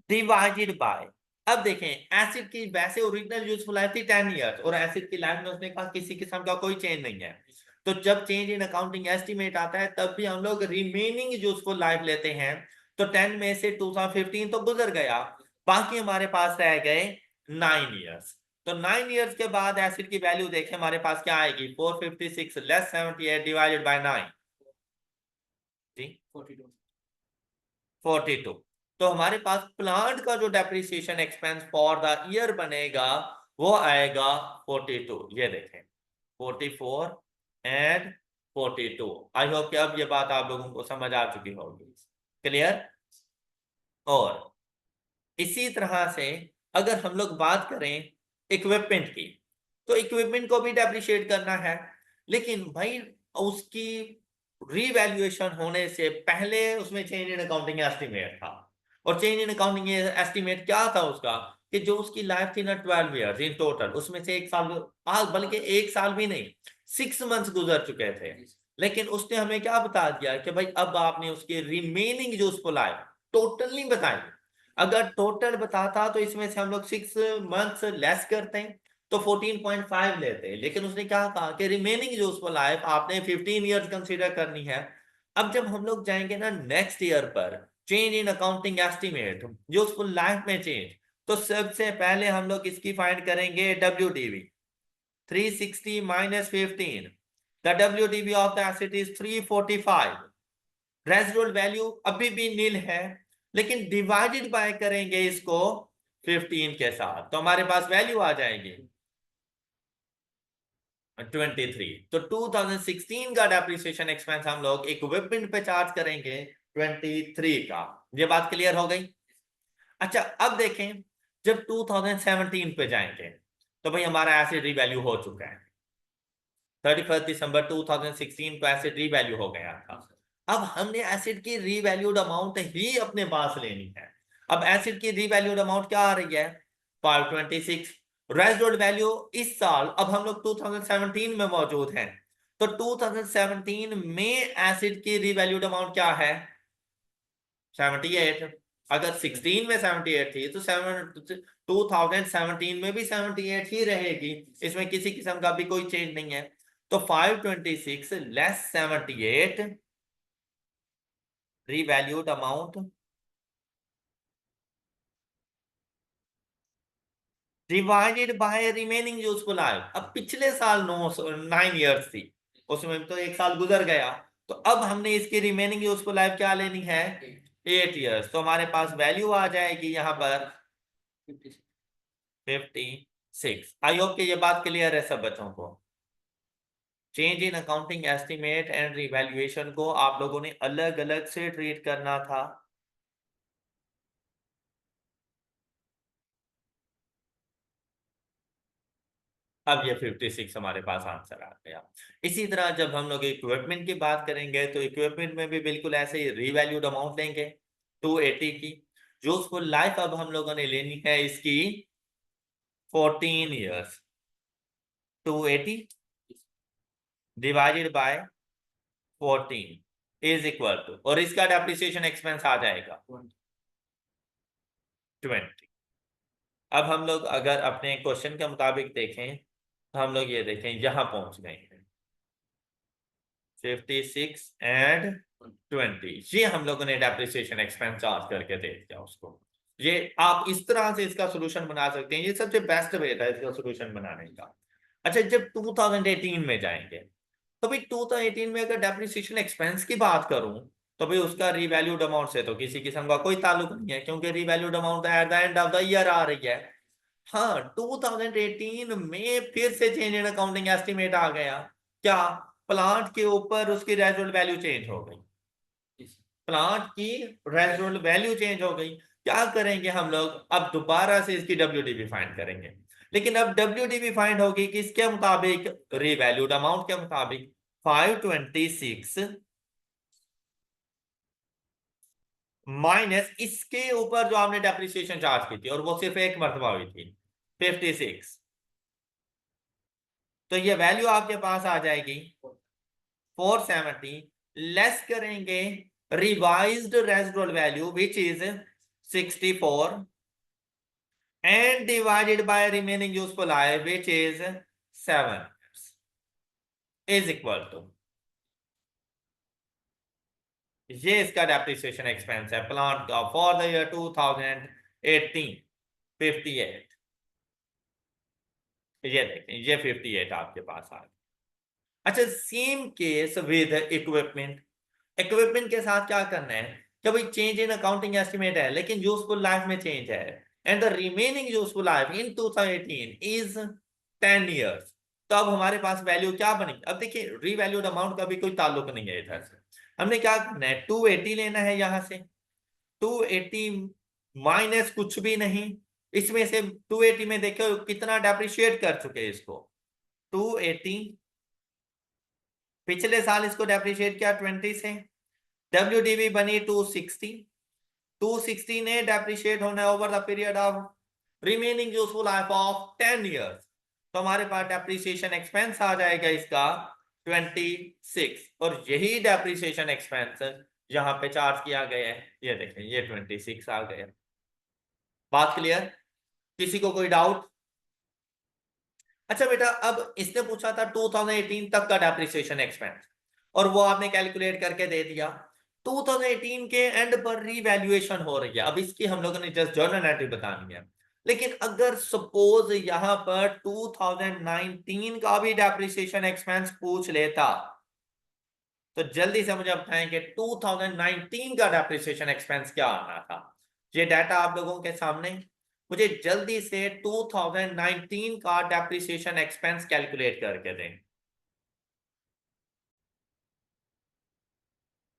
S1: डिवाइडेड बाय, अब देखें एसिड की वैसे ओरिजिनल यूजफुल लाइफ थी 10 इयर्स, और एसिड की लाइफ में उसने कहा किसी किस्म का कोई चेंज नहीं है। तो जब चेंज इन अकाउंटिंग एस्टिमेट आता है, तब भी हम लोग रिमेनिंग यूजफुल लाइफ लेते हैं। तो 10 में से 2015 तो गुजर गया, बाकी हमारे पास रह गए 9 इयर्स। तो 9 इयर्स के बाद एसिड की वैल्यू देखें हमारे पास क्या आएगी, 456 लेस 78 डिवाइडेड बाय 9, जी 42। तो हमारे पास प्लांट का जो depreciation expense for the year बनेगा, वो आएगा 42। ये देखें 44 एंड 42। आई होप कि अब ये बात आप लोगों को समझ आ चुकी होगी, क्लियर। और इसी तरह से अगर हम लोग बात करें इक्विपमेंट की, तो इक्विपमेंट को भी डेप्रिशिएट करना है, लेकिन भाई उसकी रीवैल्यूएशन होने से पहले उसमें चेंज इन अकाउंटिंग एस्टिमेट था। और चेंज इन अकाउंटिंग एस्टिमेट क्या था उसका, कि जो उसकी लाइफ थी ना 12 इयर्स इन टोटल, उसमें से एक साल, बल्कि एक साल भी नहीं, 6 मंथ्स गुजर चुके थे। लेकिन उसने हमें क्या बता दिया कि भाई अब आपने उसकी रिमेनिंग यूजफुल लाइफ टोटल नहीं बताई। अगर टोटल बताता तो इसमें से हम लोग 6 मंथ्स लेस करते हैं, तो 14.5 लेते हैं। लेकिन उसने क्या कहा कि रिमेनिंग यूजफुल लाइफ आपने 15 इयर्स कंसीडर करनी है। अब जब हम लोग जाएंगे ना नेक्स्ट ईयर पर, change in accounting estimate useful life में चेंज, तो सबसे पहले हम लोग इसकी फाइंड करेंगे WDV, 360 minus 15, the WDV of the acid is 345। Residual value अभी भी नील है, लेकिन डिवाइडेड बाय करेंगे इसको 15 के साथ, तो हमारे पास वैल्यू आ जाएगी 23। तो 2016 का डेप्रिसिएशन एक्सपेंस हम लोग इक्विपमेंट पे चार्ज करेंगे 23 का। ये बात क्लियर हो गई। अच्छा, अब देखें जब 2017 पे जाएंगे, तो भाई हमारा एसिड रीवैल्यू हो चुका है, 31 दिसंबर 2016 को एसिड रीवैल्यू हो गया था। अब हमने एसिड की रीवैल्यूड अमाउंट ही अपने पास लेनी है। अब एसिड की रीवैल्यूड अमाउंट क्या आ रही है 526। रेजिडुअल वैल्यू इस साल, अब हम लोग 2017 में मौजूद हैं, तो 2017 में एसिड की रीवैल्यूड अमाउंट क्या है 78। अगर 16 में 78 थी तो 2017 में भी 78 ही रहेगी, इसमें किसी किस्म का भी कोई चेंज नहीं है। तो 526 less 78 revalued amount divided by remaining useful life. अब पिछले साल 9 थी, उसमें तो एक साल गुजर गया, तो अब हमने इसकी रिमेनिंग यूजफुल लाइफ क्या लेनी है 8 ईयर्स। तो हमारे पास वैल्यू आ जाएगी यहां पर 56। आई होप कि ये बात क्लियर है सब बच्चों को। Change in accounting estimate and revaluation को आप लोगों ने अलग अलग से ट्रीट करना था। अब ये 56 हमारे पास आंसर आ गया। इसी तरह जब हम लोग इक्विपमेंट की बात करेंगे तो इक्विपमेंट में भी बिल्कुल ऐसे ही रीवैल्यूड अमाउंट लेंगे 280 की। यूजफुल लाइफ अब हम लोगों ने लेनी है इसकी 14 years. 280 divided by 14 is equal to, और इसका डेप्रिसिएशन एक्सपेंस आ जाएगा 20। अब हम लोग अगर अपने क्वेश्चन के मुताबिक देखें तो हम लोग ये देखें यहां पहुंच गए हैं 56 एंड 20, ये हम लोगों ने डेप्रिसिएशन एक्सपेंस चार्ज करके दे दिया उसको। ये आप इस तरह से इसका सोल्यूशन बना सकते हैं, ये सबसे बेस्ट वे था इसका सोल्यूशन बनाने का। अच्छा, जब 2018 में जाएंगे तो भाई 2018 में अगर डेप्रिसिएशन एक्सपेंस की बात करूं तो भाई उसका रीवैल्यूड अमाउंट से तो किसी किस्म का कोई ताल्लुक नहीं है, क्योंकि revalued amount at the end of the year आ रही है। हाँ, 2018 में फिर से चेंज इन अकाउंटिंग एस्टिमेट आ गया। क्या प्लांट के ऊपर उसकी रेजिडुअल वैल्यू चेंज हो गई, प्लांट की रेजिडुअल वैल्यू चेंज हो गई। क्या करेंगे हम लोग, अब दोबारा से इसकी डब्ल्यूडीवी फाइंड करेंगे, लेकिन अब डब्ल्यूडीवी फाइंड होगी किसके मुताबिक रीवैल्यूड अमाउंट के मुताबिक। 526 माइनस इसके ऊपर जो आपने डेप्रिसिएशन चार्ज की थी और वो सिर्फ एक मरतबा हुई थी 56, तो ये वैल्यू आपके पास आ जाएगी 470। लेस करेंगे revised residual value which is 64 and divided by remaining useful life which is 7 is equal to, ये इसका डेप्रिसिएशन एक्सपेंस है प्लांट का फॉर द ईयर 2018 58। ये देखें ये 58 आपके पास आ गया। अच्छा, same case with equipment. Equipment के साथ क्या करना है कि भाई चेंज इन अकाउंटिंग एस्टिमेट है लेकिन यूजफुल लाइफ में चेंज है, and the remaining useful life in 2018 is 10 years. तो अब हमारे पास वैल्यू क्या बनी, अब देखिए रीवैल्यूड अमाउंट का भी कोई ताल्लुक नहीं है इधर से। हमने क्या करना है 280 लेना है यहां से, 280 माइनस कुछ भी नहीं, इसमें से 280 में देखो कितना डेप्रिशिएट कर चुके हैं इसको 280, पिछले साल इसको डेप्रिशिएट किया 20 से, डब्ल्यूडीवी बनी 260, 260 ने डेप्रिशिएट होना है over the period of remaining useful life of 10 years. तो हमारे पास डेप्रिसिएशन एक्सपेंस आ जाएगा इसका 26, और यही डेप्रिसिएशन एक्सपेंस यहां पे चार्ज किया गया है, ये देखें ये 26 आ गया। बात क्लियर, किसी को कोई डाउट? अच्छा बेटा, अब इसने पूछा था 2018 तक का डेप्रिसिएशन एक्सपेंस और वो आपने कैलकुलेट करके दे दिया। 2018 के एंड पर रीवैल्यूएशन हो रही है, अब इसकी हम लोगों ने जस्ट जर्नल एंट्री बतानी है। लेकिन अगर सपोज यहां पर 2019 का भी डेप्रिसिएशन एक्सपेंस पूछ लेता तो जल्दी से मुझे बताएं कि 2019 का डेप्रिसिएशन एक्सपेंस क्या आना था। ये डाटा आप लोगों के सामने, मुझे जल्दी से 2019 का डेप्रिसिएशन एक्सपेंस कैलकुलेट करके दें।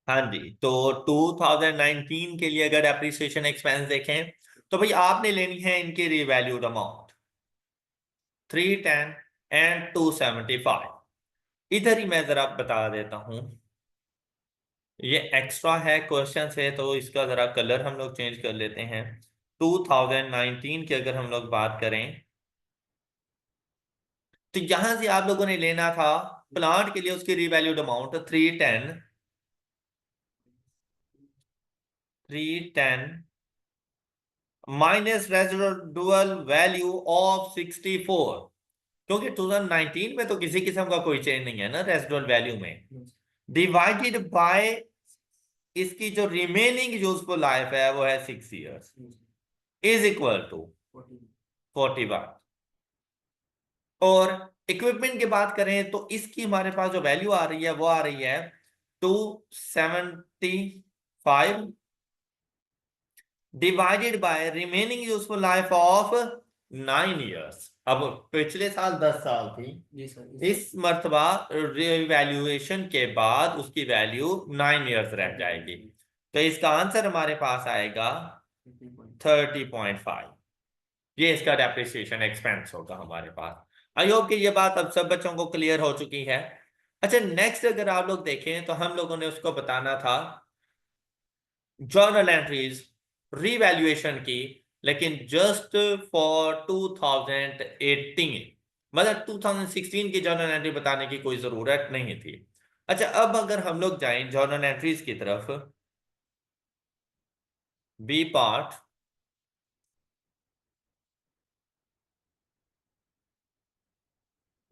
S1: हाँ जी, तो 2019 के लिए अगर डेप्रिसिएशन एक्सपेंस देखें तो भाई आपने लेनी है इनकी रीवैल्यूड अमाउंट 310 एंड 275। इधर ही मैं जरा बता देता हूं ये एक्स्ट्रा है क्वेश्चन से, तो इसका जरा कलर हम लोग चेंज कर लेते हैं। 2019 की अगर हम लोग बात करें, तो यहां से आप लोगों ने लेना था प्लांट के लिए उसकी revalued amount 310 minus residual value of 64, क्योंकि 2019 में तो किसी किस्म का कोई चेंज नहीं है ना रेजिडुअल वैल्यू में, डिवाइडेड बाय इसकी जो रिमेनिंग यूजफुल लाइफ है वो है 6 years, इज इक्वल टू 41। और इक्विपमेंट की बात करें तो इसकी हमारे पास जो वैल्यू आ रही है वो आ रही है 275 divided by remaining useful life of 9 years। अब पिछले साल 10 साल थी
S2: जी सर।
S1: इस मर्तबा रिवैल्यूएशन के बाद उसकी वैल्यू 9 years रह जाएगी, तो इसका आंसर हमारे पास आएगा 30.5। ये इसका डेप्रिसिएशन एक्सपेंस होगा हमारे पास। आई होप कि ये बात अब सब बच्चों को क्लियर हो चुकी है। अच्छा, नेक्स्ट अगर आप लोग देखें तो हम लोगों ने उसको बताना था जर्नल एंट्रीज रीवैल्यूएशन की, लेकिन जस्ट फॉर 2018, मतलब 2016 की जर्नल एंट्री बताने की कोई जरूरत नहीं थी। अच्छा, अब अगर हम लोग जाएं जर्नल एंट्रीज की तरफ, B part,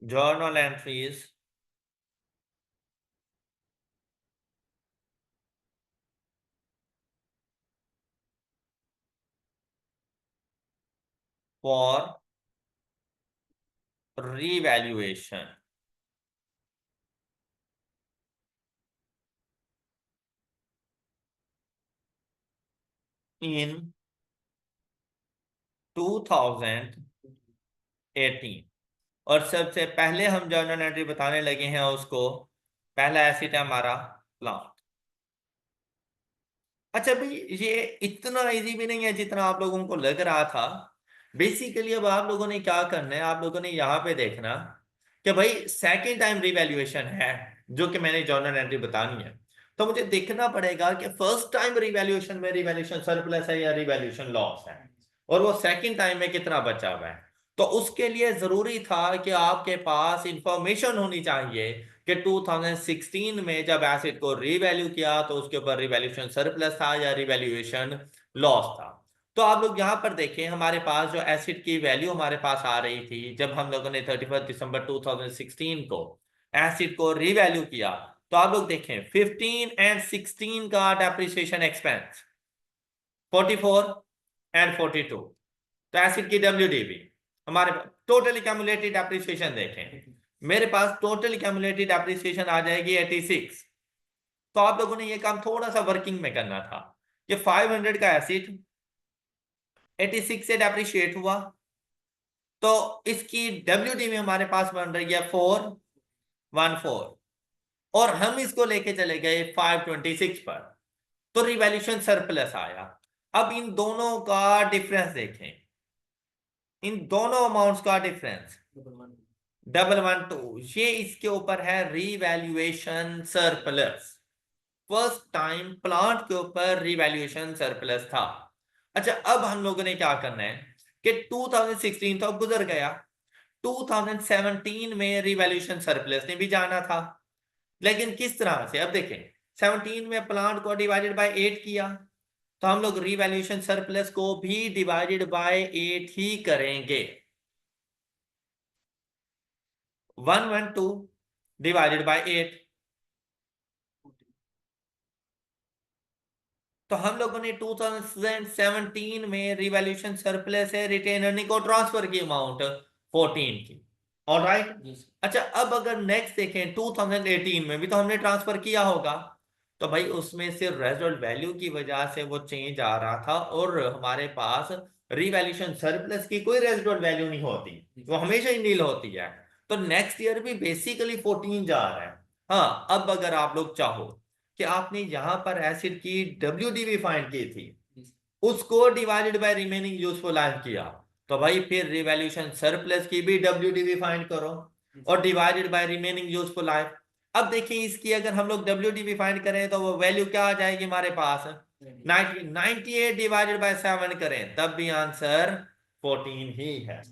S1: journal entries for revaluation in 2018। और सबसे पहले हम जर्नल एंट्री बताने लगे हैं उसको, पहला एसिड है हमारा प्लांट। अच्छा भाई, ये इतना इजी भी नहीं है जितना आप लोगों को लग रहा था। बेसिकली अब आप लोगों ने क्या करना है, आप लोगों ने यहाँ पे देखना कि भाई सेकेंड टाइम रिवैल्यूएशन है जो कि मैंने जर्नल एंट्री बतानी है, तो मुझे देखना पड़ेगा कि फर्स्ट टाइम रिवैल्यूएशन में रिवैल्यूएशन सरप्लस है या रिवैल्यूएशन लॉस है, और वो सेकेंड टाइम में कितना बचा हुआ है। तो उसके लिए जरूरी था कि आपके पास इंफॉर्मेशन होनी चाहिए कि 2016 में जब एसिड को रीवैल्यू किया तो उसके ऊपर रिवैल्यूएशन सरप्लस था या रिवैल्यूएशन लॉस था। तो आप लोग यहां पर देखें, हमारे पास जो एसिड की वैल्यू हमारे पास आ रही थी जब हम लोगों ने 31 दिसंबर 2016 को एसिड को रीवैल्यू किया, तो आप लोग देखें 15 एंड 16 का डेप्रिसिएशन एक्सपेंस 44 एंड 42, तो एसिड की डब्ल्यूडीवी हमारे टोटल कैमुलेटेड डेप्रिसिएशन देखें, मेरे पास टोटल कैमुलेटेड डेप्रिसिएशन आ जाएगी 86। तो आप लोगों ने ये काम थोड़ा सा वर्किंग में करना था कि 500 का एसिड 86 से डेप्रिशिएट हुआ, तो इसकी डब्ल्यूडीवी हमारे पास बन रही है 414, और हम इसको लेके चले गए 526 पर, तो रिवैल्यूएशन सरप्लस आया। अब इन दोनों का डिफरेंस देखें, इन दोनों अमाउंट्स का डिफरेंस 112, ये इसके ऊपर है revaluation surplus. First time plant के ऊपर रिवैल्यूएशन सरप्लस था। अच्छा, अब हम लोगों ने क्या करना है कि 2016 तो गुजर गया, 2017 में रिवैल्यूएशन सरप्लस ने भी जाना था, लेकिन किस तरह से, अब देखें 17 में प्लांट को डिवाइडेड बाय 8 किया, तो हम लोग रिवैल्यूएशन सरप्लस को भी डिवाइडेड बाय 8 ही करेंगे। 112 डिवाइडेड बाय 8, तो हम लोगों ने 2017 में रिवैल्यूएशन सरप्लस है रिटेन अर्निंग को ट्रांसफर की अमाउंट 14 की। ऑलराइट, अच्छा अब अगर नेक्स्ट देखें 2018 में भी तो हमने ट्रांसफर किया होगा, तो भाई उसमें से रेजिडुअल वैल्यू की वजह से वो चेंज आ रहा था, और हमारे पास रिवैल्यूएशन सरप्लस की कोई रेजिडुअल वैल्यू नहीं होती, वो हमेशा ही नील होती है। तो नेक्स्ट ईयर भी बेसिकली 14 जा रहा है। हाँ, अब अगर आप लोग चाहो कि आपने यहां पर एसिड की डब्ल्यूडीवी फाइंड की थी, उसको divided by remaining useful life किया, तो भाई फिर रिवैल्यूएशन सरप्लस की भी डब्ल्यूडीवी फाइंड करो और divided by remaining useful life. अब देखिए इसकी अगर हम लोग WDV फाइंड करें तो वो वैल्यू क्या आ जाएगी हमारे पास, 98 डिवाइडेड बाय 7 करें तब भी आंसर 14 ही है।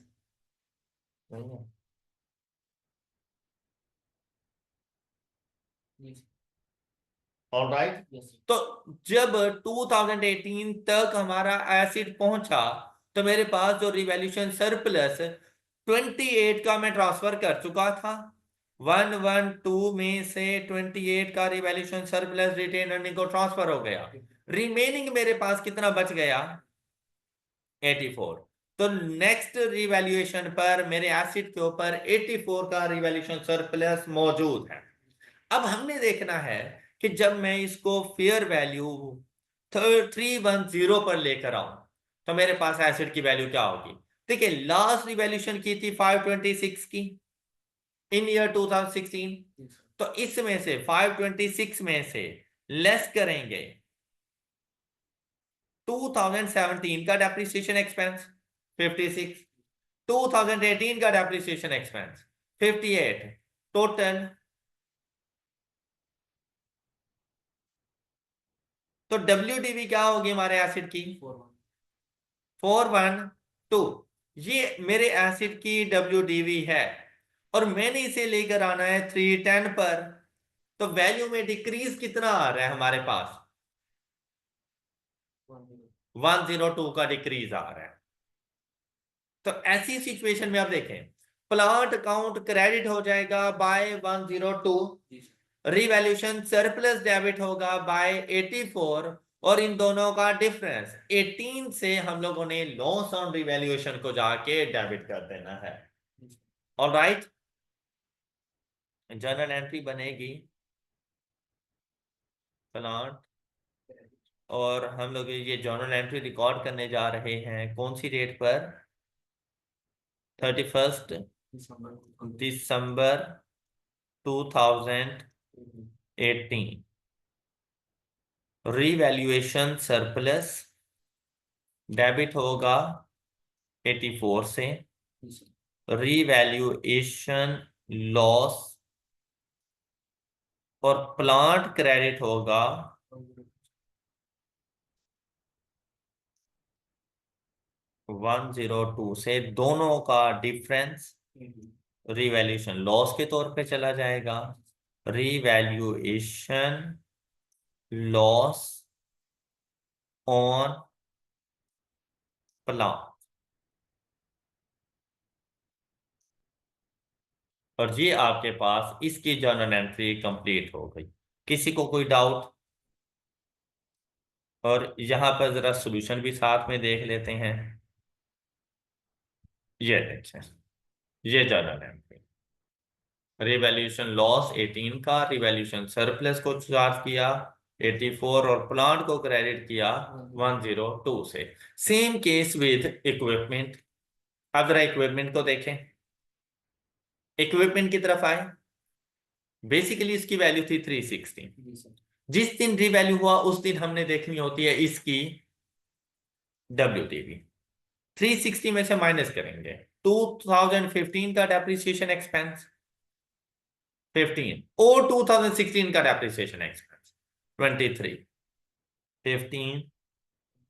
S1: ऑलराइट तो जब 2018 तक हमारा एसिड पहुंचा तो मेरे पास जो रिवैल्यूएशन सरप्लस 28 का मैं ट्रांसफर कर चुका था। 112 में से 28 का रिवैल्यूएशन सरप्लस रिटेन अर्निंग को ट्रांसफर हो गया। रिमेनिंग मेरे पास कितना बच गया, 84। तो नेक्स्ट रिवैल्यूएशन पर मेरे एसिड के ऊपर 84 का रिवैल्यूएशन सरप्लस मौजूद है। अब हमने देखना है कि जब मैं इसको फेयर वैल्यू 310 पर लेकर आऊं तो मेरे पास एसिड की वैल्यू क्या होगी। देखिए लास्ट रिवैल्यूएशन की थी 526 की इन ईयर 2016। तो इसमें से 526 में से लेस करेंगे 2017 का डेप्रिसिएशन एक्सपेंस 56, 2018 का डेप्रिसिएशन एक्सपेंस 58, टोटल। तो WDV क्या होगी हमारे एसिड की, 412। ये मेरे एसिड की WDV है और मैंने इसे लेकर आना है 310 पर। तो वैल्यू में डिक्रीज कितना आ रहा है हमारे पास, 102 का डिक्रीज आ रहा है। तो ऐसी सिचुएशन में आप देखें प्लांट अकाउंट क्रेडिट हो जाएगा बाय 102, रिवैल्यूएशन सरप्लस डेबिट होगा बाय 84 और इन दोनों का डिफरेंस 18 से हम लोगों ने लॉस ऑन रिवैल्यूएशन को जाके डेबिट कर देना है। ऑलराइट जर्नल एंट्री बनेगी प्लांट और हम लोग ये जर्नल एंट्री रिकॉर्ड करने जा रहे हैं कौन सी डेट पर, 31 दिसंबर 2018। रिवैल्यूएशन सरप्लस डेबिट होगा 84 से, रिवैल्यूएशन लॉस और प्लांट क्रेडिट होगा 102 से, दोनों का डिफरेंस रिवैल्यूएशन लॉस के तौर पे चला जाएगा। रिवैल्यूएशन लॉस ऑन प्लांट और ये आपके पास इसकी जर्नल एंट्री कंप्लीट हो गई। किसी को कोई डाउट, और यहां पर जरा सॉल्यूशन भी साथ में देख लेते हैं। ये देखें ये जर्नल एंट्री, रिवैल्यूएशन लॉस 18 का, रिवैल्यूएशन सरप्लस को चार्ज किया 84 और प्लांट को क्रेडिट किया 102 से। Same case with equipment. अगर इक्विपमेंट को देखें, इक्विपमेंट की तरफ आए, बेसिकली इसकी वैल्यू थी 360। जिस दिन रीवैल्यू हुआ उस दिन हमने देखनी होती है इसकी WDV। 360 में से माइनस करेंगे 2015 का डेप्रिसिएशन एक्सपेंस 15 और 2016 का डेप्रिसिएशन एक्सपेंस 23, 15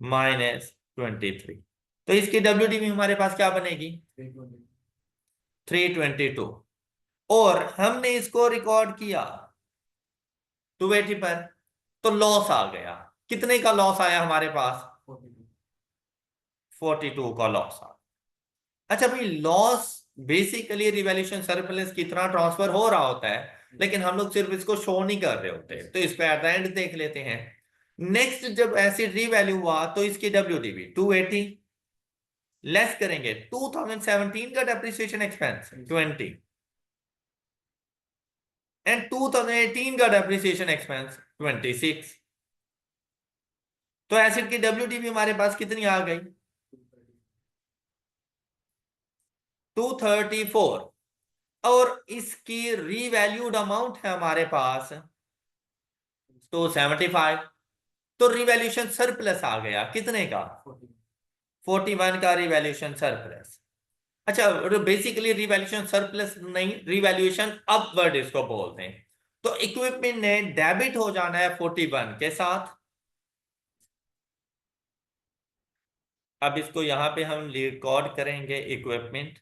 S1: माइनस 23। तो इसकी WDV हमारे पास क्या बनेगी, 322। और हमने इसको रिकॉर्ड किया 280 पर, तो लॉस आ गया। कितने का लॉस आया हमारे पास, 42 का लॉस आ। अच्छा भाई लॉस बेसिकली रिवैल्यूएशन सरप्लस कितना ट्रांसफर हो रहा होता है, लेकिन हम लोग सिर्फ इसको शो नहीं कर रहे होते, तो इस पे एट द एंड देख लेते हैं। नेक्स्ट जब एसिड रीवैल्यू हुआ तो इसकी WDV 280 लेस करेंगे 2017 का डेप्रिसिएशन एक्सपेंस 20 एंड 2018 का डेप्रिसिएशन एक्सपेंस 26। तो एसिड की WDV हमारे पास कितनी आ गई, 234। और इसकी रीवैल्यूड अमाउंट है हमारे पास 275। तो रिवैल्यूएशन सरप्लस आ गया कितने का, 41 का रिवैल्यूएशन सरप्लस। अच्छा बेसिकली रिवैल्यूएशन सरप्लस नहीं, रिवैल्यूएशन अपवर्ड इसको बोलते हैं। तो इक्विपमेंट ने डेबिट हो जाना है 41 के साथ। अब इसको यहां पे हम रिकॉर्ड करेंगे इक्विपमेंट।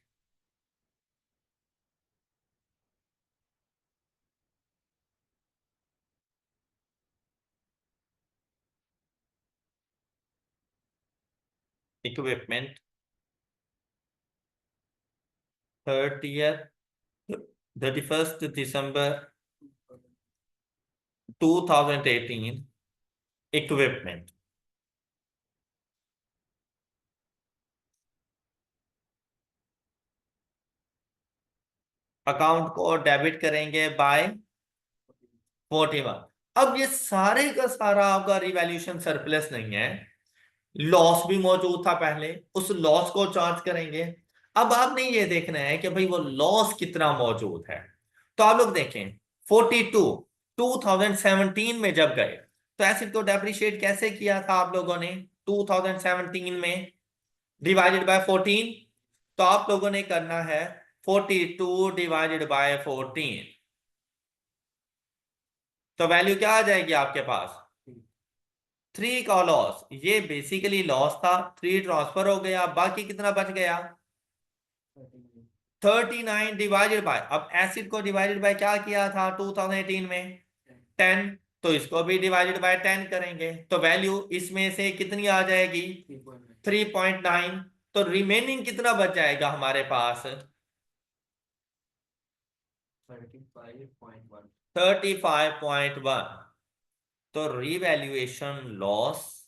S1: इक्विपमेंट 31 दिसंबर 2018 इक्विपमेंट। अकाउंट को डेबिट करेंगे बाय 41। अब ये सारे का सारा आपका रिवैल्यूएशन सरप्लस नहीं है, लॉस भी मौजूद था पहले, उस लॉस को चार्ज करेंगे। अब आपने ये देखना है कि भाई वो लॉस कितना मौजूद है। तो आप लोग देखें 42 2017 में जब गए तो एसिड को डेप्रिशिएट कैसे किया था आप लोगों ने 2017 में, डिवाइडेड बाय 14। तो आप लोगों ने करना है 42 डिवाइडेड बाय 14। तो वैल्यू क्या आ जाएगी आपके पास, 3 का लॉस। ये बेसिकली लॉस था, 3 ट्रांसफर हो गया, बाकी कितना बच गया 39 डिवाइडेड बाय, अब एसिड को डिवाइडेड बाय क्या किया था 2018 में 10, तो इसको भी डिवाइडेड बाय 10 करेंगे तो वैल्यू इसमें से कितनी आ जाएगी 3.9। तो रिमेनिंग कितना बच जाएगा हमारे पास 35.1। तो revaluation loss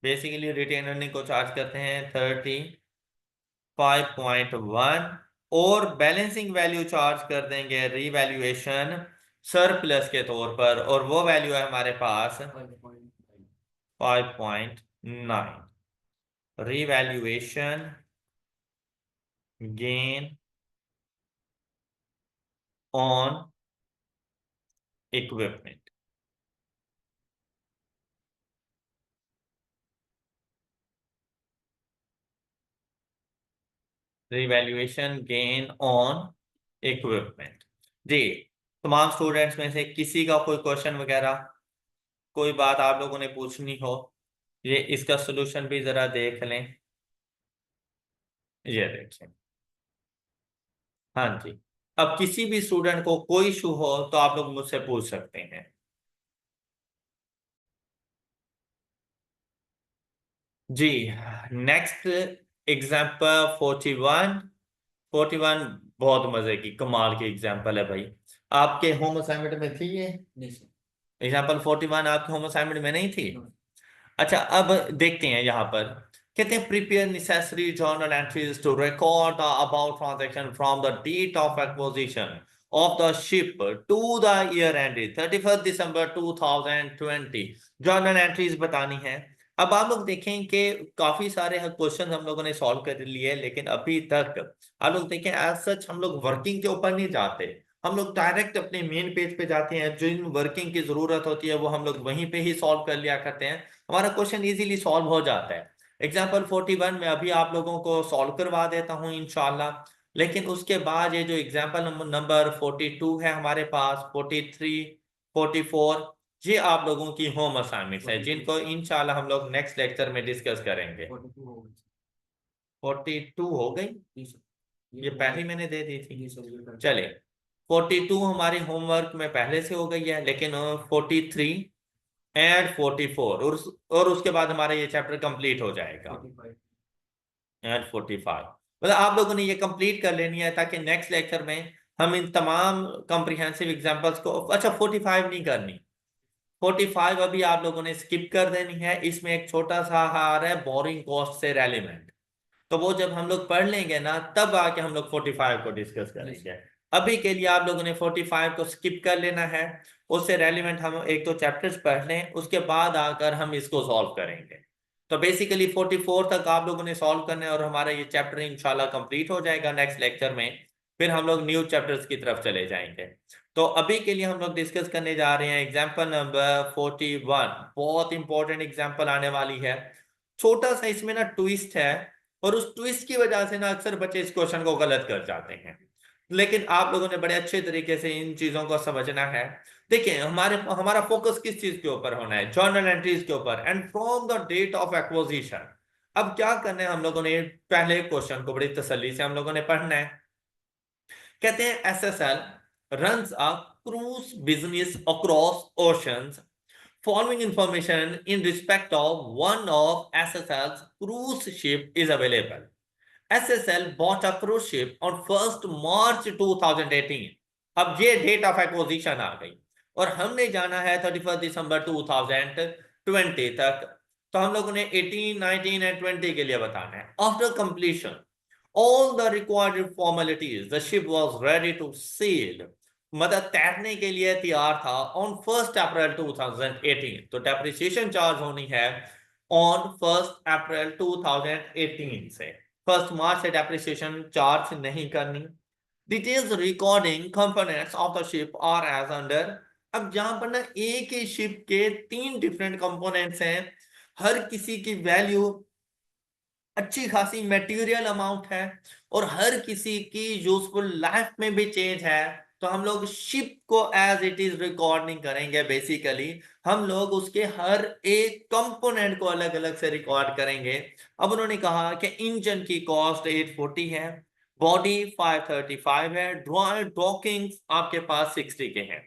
S1: basically retain earning को चार्ज करते हैं 35.1 और बैलेंसिंग वैल्यू चार्ज कर देंगे रिवैल्यूएशन सरप्लस के तौर पर, और वो वैल्यू है हमारे पास 5.9 revaluation gain on equipment. Revaluation gain on equipment. जी, तमाम स्टूडेंट्स में से किसी का कोई क्वेश्चन वगैरह, कोई बात आप लोगों ने पूछनी हो, ये इसका सलूशन भी जरा देख लें। ये देखिए, हाँ जी, अब किसी भी स्टूडेंट को कोई इशू हो तो आप लोग मुझसे पूछ सकते हैं। जी, नेक्स्ट एग्जाम्पल 41। 41 बहुत मजे की कमाल की एग्जाम्पल है भाई। आपके होम असाइनमेंट में थी ये एग्जाम्पल 41? आपके होम असाइनमेंट में नहीं थी? अच्छा, अब देखते हैं यहाँ पर। कहते हैं prepare necessary journal entries to record the above transaction from the date of acquisition of the ship to the year ended 31 December 2020। Journal entries बतानी है। अब आप लोग देखें कि काफी सारे क्वेश्चन हम लोगों ने सॉल्व कर लिए, लेकिन अभी तक आप लोग देखें एज सच हम लोग वर्किंग के ऊपर नहीं जाते। हम लोग डायरेक्ट अपने मेन पेज पे जाते हैं, जिन वर्किंग की जरूरत होती है वो हम लोग वहीं पे ही सॉल्व कर लिया करते हैं, हमारा क्वेश्चन इजीली सॉल्व हो जाता है। एग्जाम्पल 41 में अभी आप लोगों को सॉल्व करवा देता हूं इंशाल्लाह। लेकिन उसके बाद ये जो एग्जाम्पल नंबर 42 है हमारे पास, 43, 44, ये आप लोगों की होम असाइनमेंट्स है जिनको इंशाल्लाह हम लोग नेक्स्ट लेक्चर में डिस्कस करेंगे। 42 हो गई, ये पहले मैंने दे दी थी। चले, 42 हमारे होमवर्क में पहले से हो गई है, लेकिन 43 एंड 44 और उसके बाद हमारा ये चैप्टर कंप्लीट हो जाएगा। एंड 45 मतलब आप लोगों ने ये कंप्लीट कर लेनी है ताकि नेक्स्ट लेक्चर में हम इन तमाम कॉम्प्रिहेंसिव एग्जांपल्स को, अच्छा 45 नहीं करनी, 45 अभी आप लोगों ने स्किप कर देनी है। इसमें एक छोटा सा आ रहा है बोरिंग कॉस्ट से रेलिवेंट, तो वो जब हम लोग पढ़ लेंगे ना तब आके हम लोग 45 को डिस्कस करेंगे। अभी के लिए आप लोगों ने 45 को स्किप कर लेना है, उससे रेलिवेंट हम एक तो चैप्टर्स पढ़ लें, उसके बाद आकर हम इसको सॉल्व करेंगे। तो बेसिकली 44 तक आप लोगों ने सॉल्व करना है और हमारा ये चैप्टर इंशाल्लाह कंप्लीट हो जाएगा नेक्स्ट लेक्चर में। फिर हम लोग न्यू चैप्टर्स की तरफ चले जाएंगे। तो अभी के लिए हम लोग डिस्कस करने जा रहे हैं एग्जाम्पल नंबर 41। बहुत इंपॉर्टेंट एग्जाम्पल आने वाली है। छोटा सा इसमें ना ट्विस्ट है, और उस ट्विस्ट की वजह से ना अक्सर बच्चे इस क्वेश्चन को गलत कर जाते हैं। लेकिन आप लोगों ने बड़े अच्छे तरीके से इन चीजों को समझना है। देखिए हमारा फोकस किस चीज के ऊपर होना है, जर्नल एंट्रीज के ऊपर, and from the date of acquisition. अब क्या करना है हम लोगों ने, पहले क्वेश्चन को बड़ी तसल्ली से हम लोगों ने पढ़ना है। कहते हैं SSL runs a cruise business across oceans. Following information in respect of one of SSL's cruise ship is available. SSL bought a cruise ship on 1st March 2018. अब ये डेट ऑफ एक्विजिशन आ गई और हमने जाना है 31 दिसंबर 2020 तक। तो हम लोगों ने 18, 19 एंड 20 के लिए बताना है। After completion all the required formalities, the ship was ready to sail, मतलब तैरने के लिए तैयार था ऑन 1 अप्रैल 2018। तो डेप्रिसिएशन चार्ज होनी है ऑन 1 अप्रैल 2018 से। 1 मार्च से डेप्रिसिएशन चार्ज नहीं करनी। Details recording components of the ship are as under. अब जहां पर ना एक ही शिप के 3 डिफरेंट कंपोनेंट्स हैं, हर किसी की वैल्यू अच्छी खासी मटेरियल अमाउंट है और हर किसी की यूजफुल लाइफ में भी चेंज है। तो हम लोग शिप को एज इट इज रिकॉर्ड नहीं करेंगे, बेसिकली हम लोग उसके हर एक कंपोनेंट को अलग अलग से रिकॉर्ड करेंगे। अब उन्होंने कहा कि इंजन की कॉस्ट 840 है, बॉडी 535 है, डॉकिंग आपके पास 60 के हैं।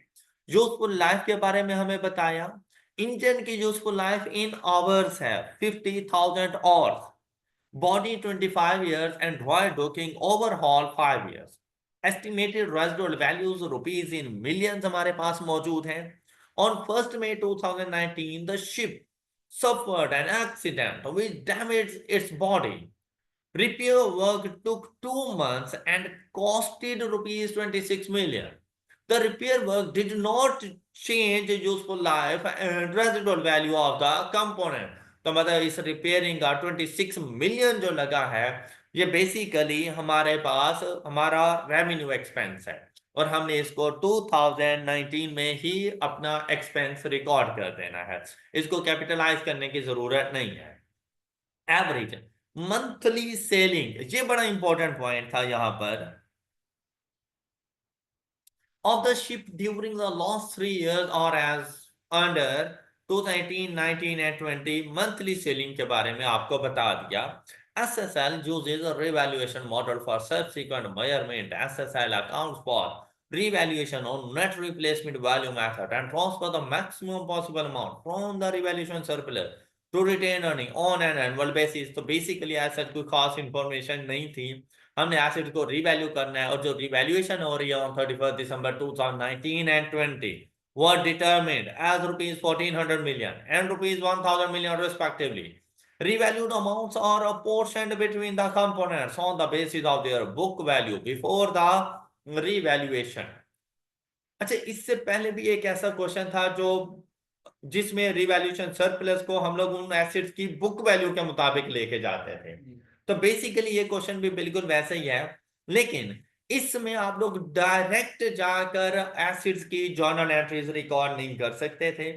S1: यूजफुल लाइफ के बारे में हमें बताया, इंजन की यूजफुल लाइफ इन आवर्स है 50,000 hours, body 25 years and dry docking overhaul 5 years. Estimated residual values rupees in millions हमारे पास मौजूद हैं। On 1st May 2019, the ship suffered an accident which damaged its body. Repair work took 2 months and costed rupees 26 million. The repair work did not change the useful life and residual value of the component. तो मतलब इस repairing का 26 million जो लगा है, ये basically हमारे पास हमारा रेवेन्यू एक्सपेंस है और हमने इसको 2019 में ही अपना एक्सपेंस रिकॉर्ड कर देना है, इसको कैपिटलाइज करने की जरूरत नहीं है। एवरेज मंथली सेलिंग, ये बड़ा इंपॉर्टेंट पॉइंट था यहां पर, of the ship during the last 3 years or as under 2018, 19 and 20 monthly selling के बारे में आपको बता दिया। SSL uses a revaluation model for subsequent measurement. SSL accounts for revaluation on net replacement value method and transfer the maximum possible amount from the revaluation surplus to retain earning on an annual basis. तो basically ऐसा कोई खास information नहीं थी, हमने asset को revalue करना है और जो रिवैल्यूएशन हो रही है on 31 December 2019 and 20 were determined as rupees 1400 million and rupees 1000 million respectively. Revalued amounts are apportioned between the components on the basis of their book value before the revaluation. अच्छा, इससे पहले भी एक ऐसा क्वेश्चन था जो जिसमें रिवैल्यूएशन सरप्लस को हम लोग उन एसेट्स की बुक वैल्यू के मुताबिक लेके जाते थे। तो बेसिकली ये क्वेश्चन भी बिल्कुल वैसे ही है, लेकिन इसमें आप लोग डायरेक्ट जाकर एसिड्स की जर्नल एंट्रीज रिकॉर्ड नहीं कर सकते थे।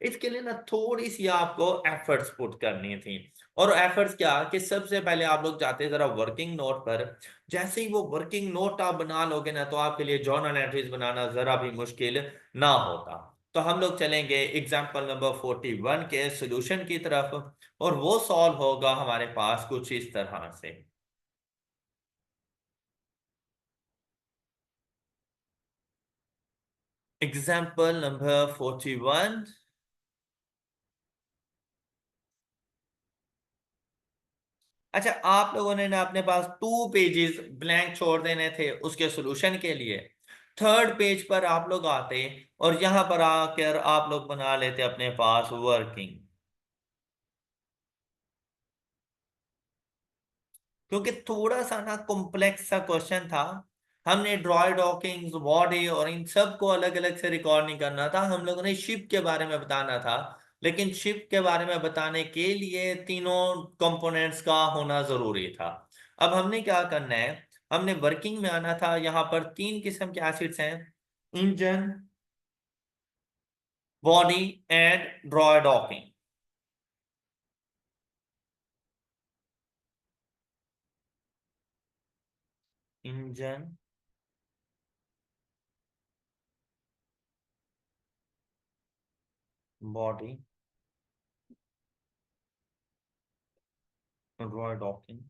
S1: इसके लिए ना थोड़ी सी आपको एफर्ट्स पुट करनी थी। और एफर्ट्स क्या कि सबसे पहले आप लोग जाते जरा वर्किंग नोट पर। जैसे ही वो वर्किंग नोट आप बना लोगे ना, तो आपके लिए जर्नल एंट्रीज बनाना जरा भी मुश्किल ना होता। तो हम लोग चलेंगे एग्जाम्पल नंबर 41 के सॉल्यूशन की तरफ और वो सॉल्व होगा हमारे पास कुछ इस तरह से। Example number 41। अच्छा, आप लोगों ने ना अपने पास 2 पेजेस ब्लैंक छोड़ देने थे उसके सॉल्यूशन के लिए। थर्ड पेज पर आप लोग आते और यहां पर आकर आप लोग बना लेते अपने पास वर्किंग, क्योंकि थोड़ा सा ना कॉम्प्लेक्स सा क्वेश्चन था। हमने ड्रॉय डॉकिंग बॉडी और इन सब को अलग अलग से रिकॉर्ड नहीं करना था, हम लोगों ने शिप के बारे में बताना था। लेकिन शिप के बारे में बताने के लिए तीनों कंपोनेंट्स का होना जरूरी था। अब हमने क्या करना है, हमने वर्किंग में आना था। यहाँ पर 3 किस्म के एसिड्स हैं, engine, body and ड्रॉय docking. Engine, body, draw docking,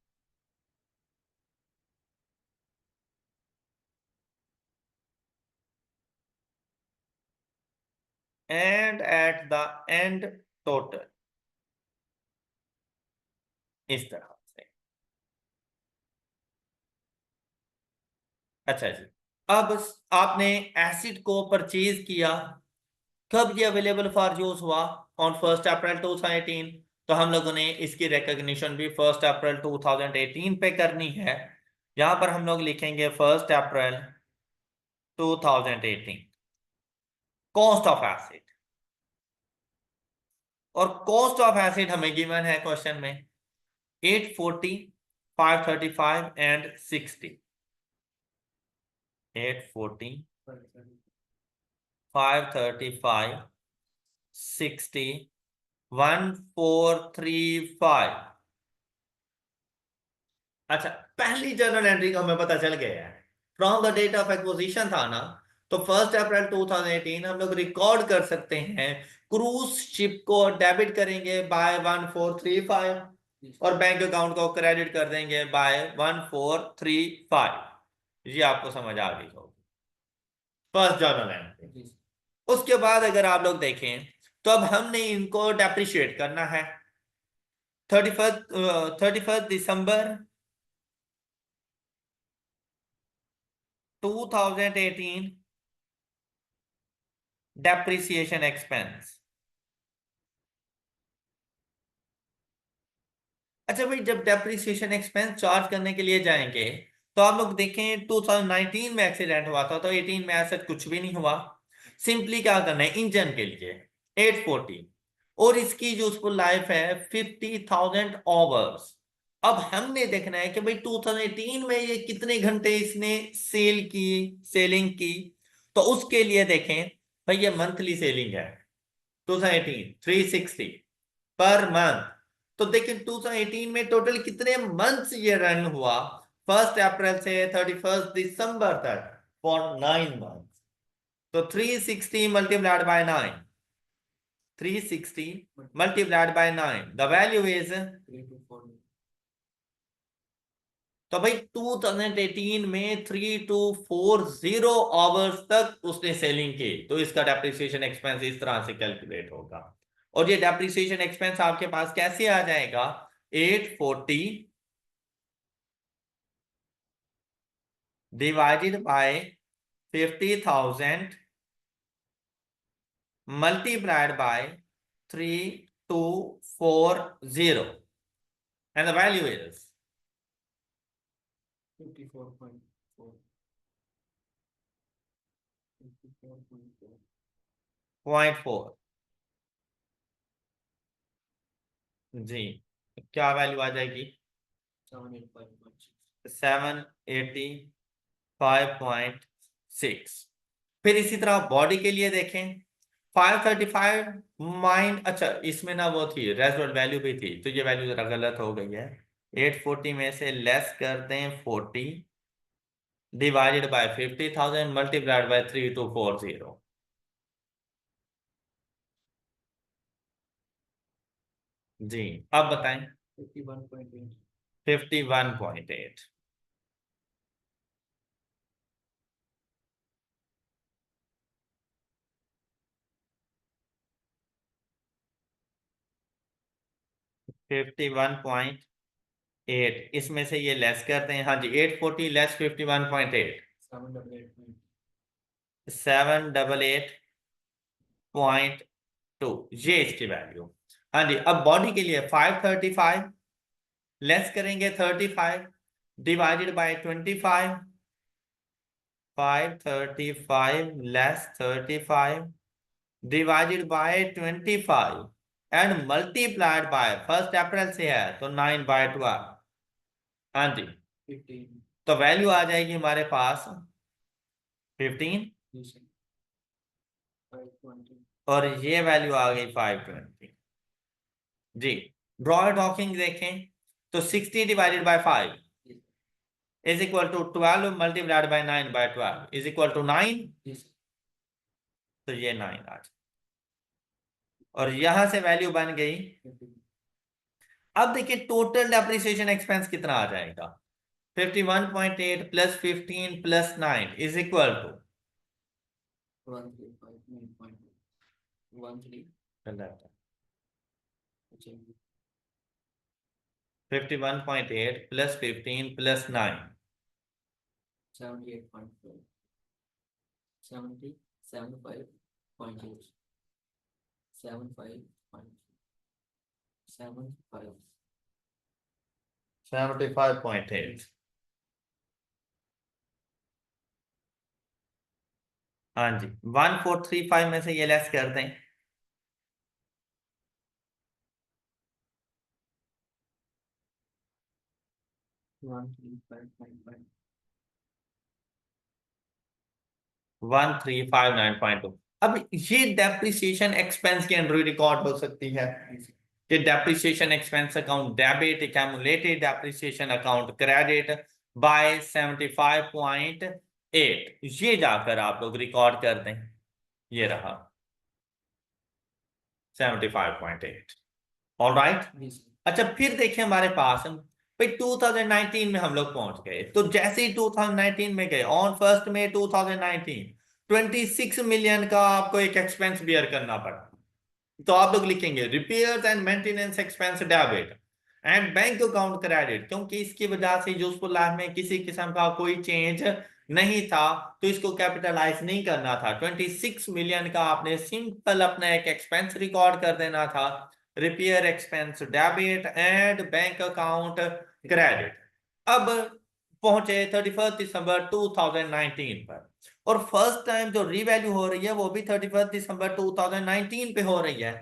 S1: and eight the and total, इस तरह से। अच्छा जी, अब आपने एसिड को परचेज किया, कब ये अवेलेबल फॉर यूज हुआ? ऑन 1 अप्रैल 2018। तो हम लोगों ने इसकी रिकॉग्निशन भी 1 अप्रैल 2018 पे करनी है। यहां पर हम लोग लिखेंगे 1 अप्रैल 2018, कॉस्ट ऑफ एसिड। और कॉस्ट ऑफ एसिड हमें गिवन है क्वेश्चन में 840, 535 एंड 60। 840, 535, 60, 1435। अच्छा, पहली जर्नल एंट्री का हमें पता चल गया है, from the date of acquisition था ना, तो 1 अप्रैल 2018 हम लोग रिकॉर्ड कर सकते हैं। क्रूज शिप को डेबिट करेंगे बाय 1435 और बैंक अकाउंट को क्रेडिट कर देंगे बाय 1435। ये आपको समझ आ गई होगी फर्स्ट जर्नल एंट्री। उसके बाद अगर आप लोग देखें तो अब हमने इनको डेप्रिशिएट करना है। 31 दिसंबर 2018 डेप्रिसिएशन एक्सपेंस। अच्छा भाई, जब डेप्रिसिएशन एक्सपेंस चार्ज करने के लिए जाएंगे तो आप लोग देखें 2019 में एक्सीडेंट हुआ था, तो 18 में ऐसा कुछ भी नहीं हुआ। सिंपली क्या करना है, इंजन के लिए 840 और इसकी यूजफुल लाइफ है 50,000 आवर्स। अब हमने देखना है कि भाई 2018 में ये कितने घंटे इसने सेलिंग की। तो उसके लिए देखें भाई, ये मंथली सेलिंग है 2018 360 पर मंथ। तो देखिए 2018 में टोटल कितने मंथ्स ये रन हुआ, 1 अप्रैल से 31 दिसंबर तक, फॉर 9 मंथ। तो 360 multiplied by 9, 360 multiplied by 9, the value is. तो भाई 2018 में 3240 आवर्स तक उसने सेलिंग की, तो इसका डेप्रिसिएशन एक्सपेंस इस तरह से कैलकुलेट होगा। और ये डेप्रिसिएशन एक्सपेंस आपके पास कैसे आ जाएगा, 840 divided by 50,000 multiplied by 3240, and the value is 54.4, 54.4 जी। क्या वैल्यू आ जाएगी, 785.6। फिर इसी तरह बॉडी के लिए देखें 535 माइंड, अच्छा इसमें ना वो थी रेजोल्ट वैल्यू भी थी, तो ये वैल्यू जरा गलत हो गई है। 840 में से लेस कर दें 40 डिवाइडेड बाय 50,000 मल्टीप्लाइड बाय 3240। जी, अब बताएं। 51.8, 51.8। 51.8 इसमें से ये लेस करते हैं, हाँ जी, 840 लेस 51.8, 788.2, ये इसकी वैल्यू। हाँ जी, अब बॉडी के लिए 535 लेस करेंगे 35 divided by 25, 535 less 35 divided by 25 and multiplied bye 1 अप्रैल से है तो 9/12। हाँ जी, 15। तो वैल्यू आ जाएगी हमारे पास 15 और ये वैल्यू आ गई 520 जी। ड्रॉ डॉकिंग देखें तो 60 divided by 5, is equal to 12 multiplied by 9/12 is equal to 9। तो ये 9 आ जाए और यहां से वैल्यू बन गई। अब देखिए टोटल डेप्रिसिएशन एक्सपेंस कितना आ जाएगा। 51.8 plus 15 plus 9 is equal to 51.8 plus 15 plus 9
S2: 78.4 75.8 75.75
S1: 75.8। हाँ जी 1435 में से ये लेस कर दें। 1359.2। अब ये डेप्रिसिएशन एक्सपेंस की एंट्री रिकॉर्ड हो सकती है कि depreciation expense account debit accumulated depreciation account credit by 75.8। ये जाकर आप लोग रिकॉर्ड कर दें। ये रहा 75.8। ऑलराइट। अच्छा फिर देखिए हमारे पास भाई 2019 में हम लोग पहुंच गए। तो जैसे ही 2019 में गए ऑन 1 मई 2019 26 मिलियन का आपको एक एक्सपेंस बियर करना पड़ा। तो आप लोग लिखेंगे repairs and maintenance expense debit and bank account credit, क्योंकि इसकी वजह से यूजफुल लाइफ में किसी किस्म का कोई चेंज नहीं था तो इसको कैपिटलाइज नहीं करना था। 26 मिलियन का आपने सिंपल अपना एक एक्सपेंस रिकॉर्ड कर देना था, repair expense debit and bank account credit. अब पहुंचे 31 दिसंबर 2019 पर और फर्स्ट टाइम जो रीवैल्यू हो रही है वो भी 31 दिसंबर 2019 पे हो रही है।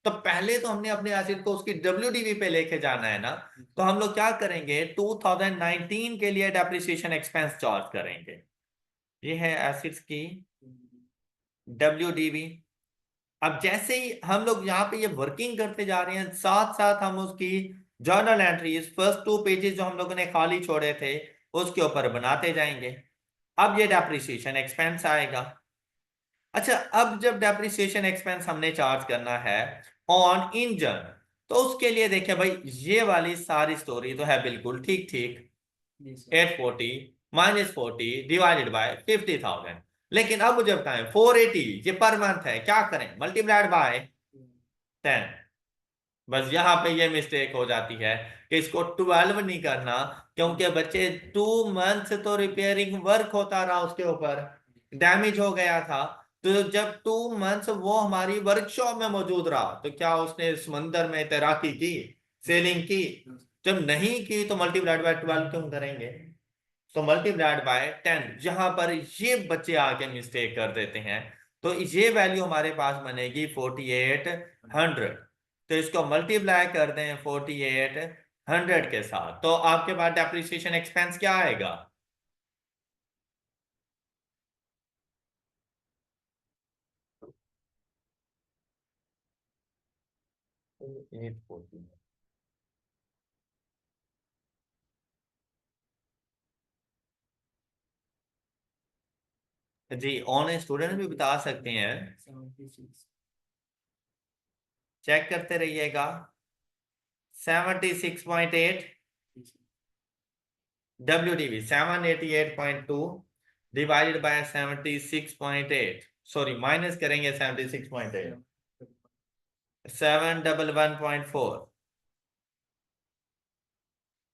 S1: तो पहले तो हमने अपने एसिड को उसकी WDV पे लेके जाना है ना। तो हम लोग क्या करेंगे 2019 के लिए डेप्रिसिएशन एक्सपेंस चार्ज करेंगे। ये है एसिड्स की WDV। अब जैसे ही हम लोग यहाँ पे ये वर्किंग करते जा रहे हैं साथ साथ हम उसकी जर्नल एंट्रीज फर्स्ट 2 पेजेस जो हम लोगों ने खाली छोड़े थे उसके ऊपर बनाते जाएंगे। अब ये डेप्रिसिएशन एक्सपेंस आएगा। अच्छा अब जब डेप्रिसिएशन एक्सपेंस हमने चार्ज करना है ऑन इंजन, तो उसके लिए देखिए भाई ये वाली सारी स्टोरी तो है बिल्कुल ठीक ठीक 840 -40 डिवाइडेड बाय 50,000। लेकिन अब मुझे बताएं 480 ये पर मंथ है, क्या करें मल्टीप्लाइड बाय 10। बस यहाँ पे ये मिस्टेक हो जाती है कि इसको 12 नहीं करना, क्योंकि बच्चे 2 मंथ तो रिपेयरिंग वर्क होता रहा उसके ऊपर, डैमेज हो गया था। तो जब 2 मंथ वो हमारी वर्कशॉप में मौजूद रहा तो क्या उसने समंदर में तैराकी की, सेलिंग की? जब नहीं की तो मल्टीप्लाइड बाय 12 क्यों करेंगे। तो मल्टीप्लाइड बाय 10 जहां पर ये बच्चे आके मिस्टेक कर देते हैं तो ये वैल्यू हमारे पास बनेगी 4800। तो इसको मल्टीप्लाई कर दें 4800 के साथ तो आपके पास डेप्रिसिएशन एक्सपेंस क्या आएगा। जी ऑनलाइन स्टूडेंट भी बता सकते हैं,
S2: 76
S1: चेक करते रहिएगा। 76.8 WDV 788.2 divided by 76.8, sorry minus करेंगे 76.8 711.4।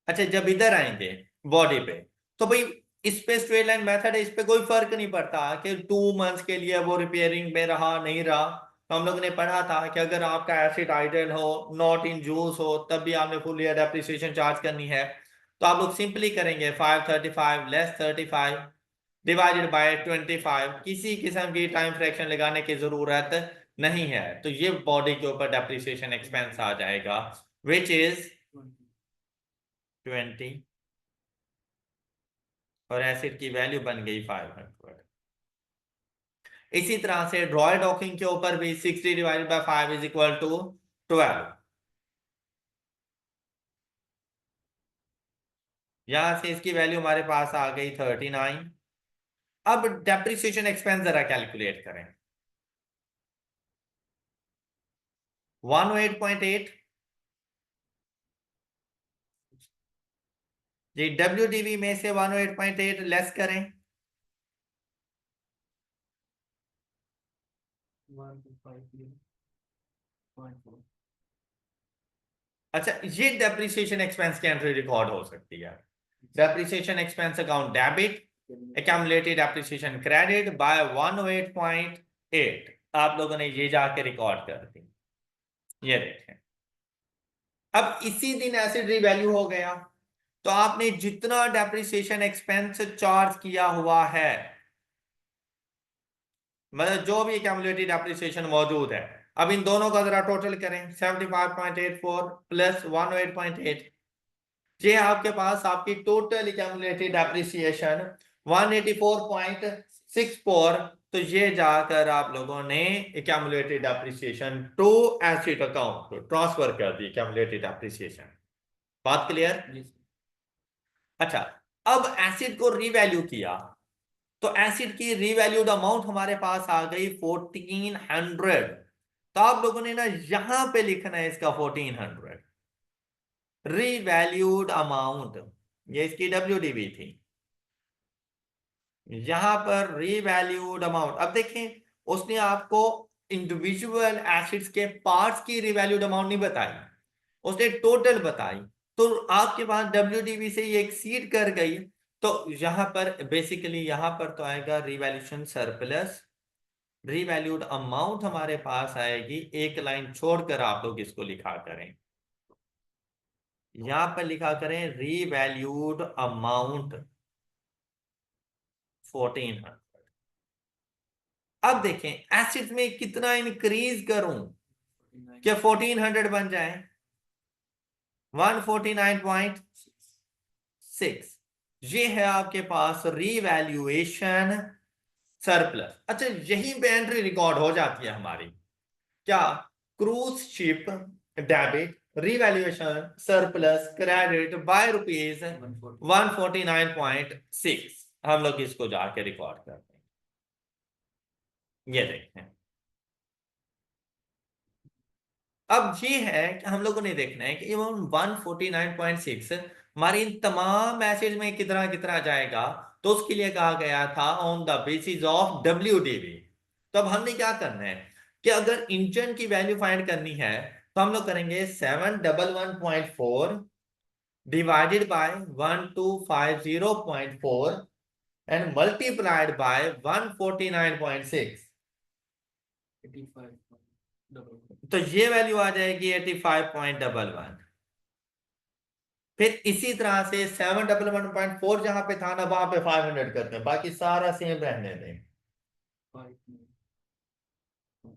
S1: अच्छा जब इधर आएंगे बॉडी पे तो भाई इस पे स्ट्रेट लाइन मेथड है, इस पे कोई फर्क नहीं पड़ता कि 2 मंथ्स के लिए वो रिपेयरिंग में रहा नहीं रहा। तो हम लोग ने पढ़ा था कि अगर आपका एसिड आइडल हो नॉट इन यूज हो तब भी आपने फुल ईयर डेप्रिसिएशन चार्ज करनी है। तो आप लोग सिंपली करेंगे 535 लेस 35 डिवाइडेड बाय 25। किसी किस्म की टाइम फ्रैक्शन लगाने की जरूरत नहीं है। तो ये बॉडी के ऊपर डेप्रिसिएशन एक्सपेंस आ जाएगा विच इज 20 और एसिड की वैल्यू बन गई 500। इसी तरह से ड्रॉय डॉकिंग के ऊपर भी 60 divided by 5 is equal to 12। यहां से इसकी वैल्यू हमारे पास आ गई 39। अब डेप्रिसिएशन एक्सपेंस जरा कैलकुलेट करें। 108.8 जी, WDV में से 108.8 लेस करें।
S2: 125.4।
S1: अच्छा, ये डेप्रिसिएशन एक्सपेंस की एंट्री रिकॉर्ड हो सकती है। Depreciation expense account debit, accumulated depreciation credit by 108.8 आप लोगों ने ये जाके रिकॉर्ड कर दी। ये देखें, अब इसी दिन एसिड रीवैल्यू हो गया, तो आपने जितना डेप्रिसिएशन एक्सपेंस चार्ज किया हुआ है, मतलब जो भी accumulated डेप्रिसिएशन मौजूद है, अब इन दोनों का जरा टोटल करें। 75.84 प्लस 108.8, ये आपके पास आपकी टोटल accumulated डेप्रिसिएशन 184.64। तो ये जाकर आप लोगों ने accumulated depreciation to asset account transfer कर दी, accumulated डेप्रिसिएशन। बात क्लियर? अच्छा, अब एसिड को रीवैल्यू किया, तो एसिड की रीवैल्यूड अमाउंट हमारे पास आ गई 1400। तो आप लोगों ने ना यहां पे लिखना है इसका 1400 रीवैल्यूड अमाउंट, ये इसकी WDV थी, यहां पर रीवैल्यूड अमाउंट। अब देखें, उसने आपको इंडिविजुअल एसिड्स के पार्ट्स की रीवैल्यूड अमाउंट नहीं बताई, उसने टोटल बताई। तो आपके पास WDV से ये एक्सीड कर गई, तो यहां पर बेसिकली यहां पर तो आएगा रीवैल्यूएशन सरप्लस, रीवैल्यूड अमाउंट हमारे पास आएगी। एक लाइन छोड़कर आप लोग इसको लिखा करें, यहां पर लिखा करें रीवैल्यूड अमाउंट 1400। अब देखें एसिड में कितना इंक्रीज करूं कि 1400 बन जाए, 149.6। ये है आपके पास रीवैल्यूएशन सरप्लस। अच्छा, यहीं पे एंट्री रिकॉर्ड हो जाती है हमारी, क्या? Cruise ship debit revaluation surplus credit by rupees 149.6। हम लोग इसको जाके रिकॉर्ड करते हैं। ये देखें, अब ये है कि हम लोगों ने देखना है कि 149.6 हमारी इन तमाम मैसेज में कितना कितना जाएगा। तो उसके लिए कहा गया था on the basis of WDV। तो अब हमने क्या करना है कि अगर इंजन की वैल्यू फाइंड करनी है, तो हम लोग करेंगे 711.4 divided by 1250.4 and multiplied bye 149.6।
S2: 85.11।
S1: तो ये वैल्यू आ जाएगी 85.11। फिर इसी तरह से 711.4 जहां पे था ना, वहां पे 500 करते हैं, बाकी सारा सेम रहने दें।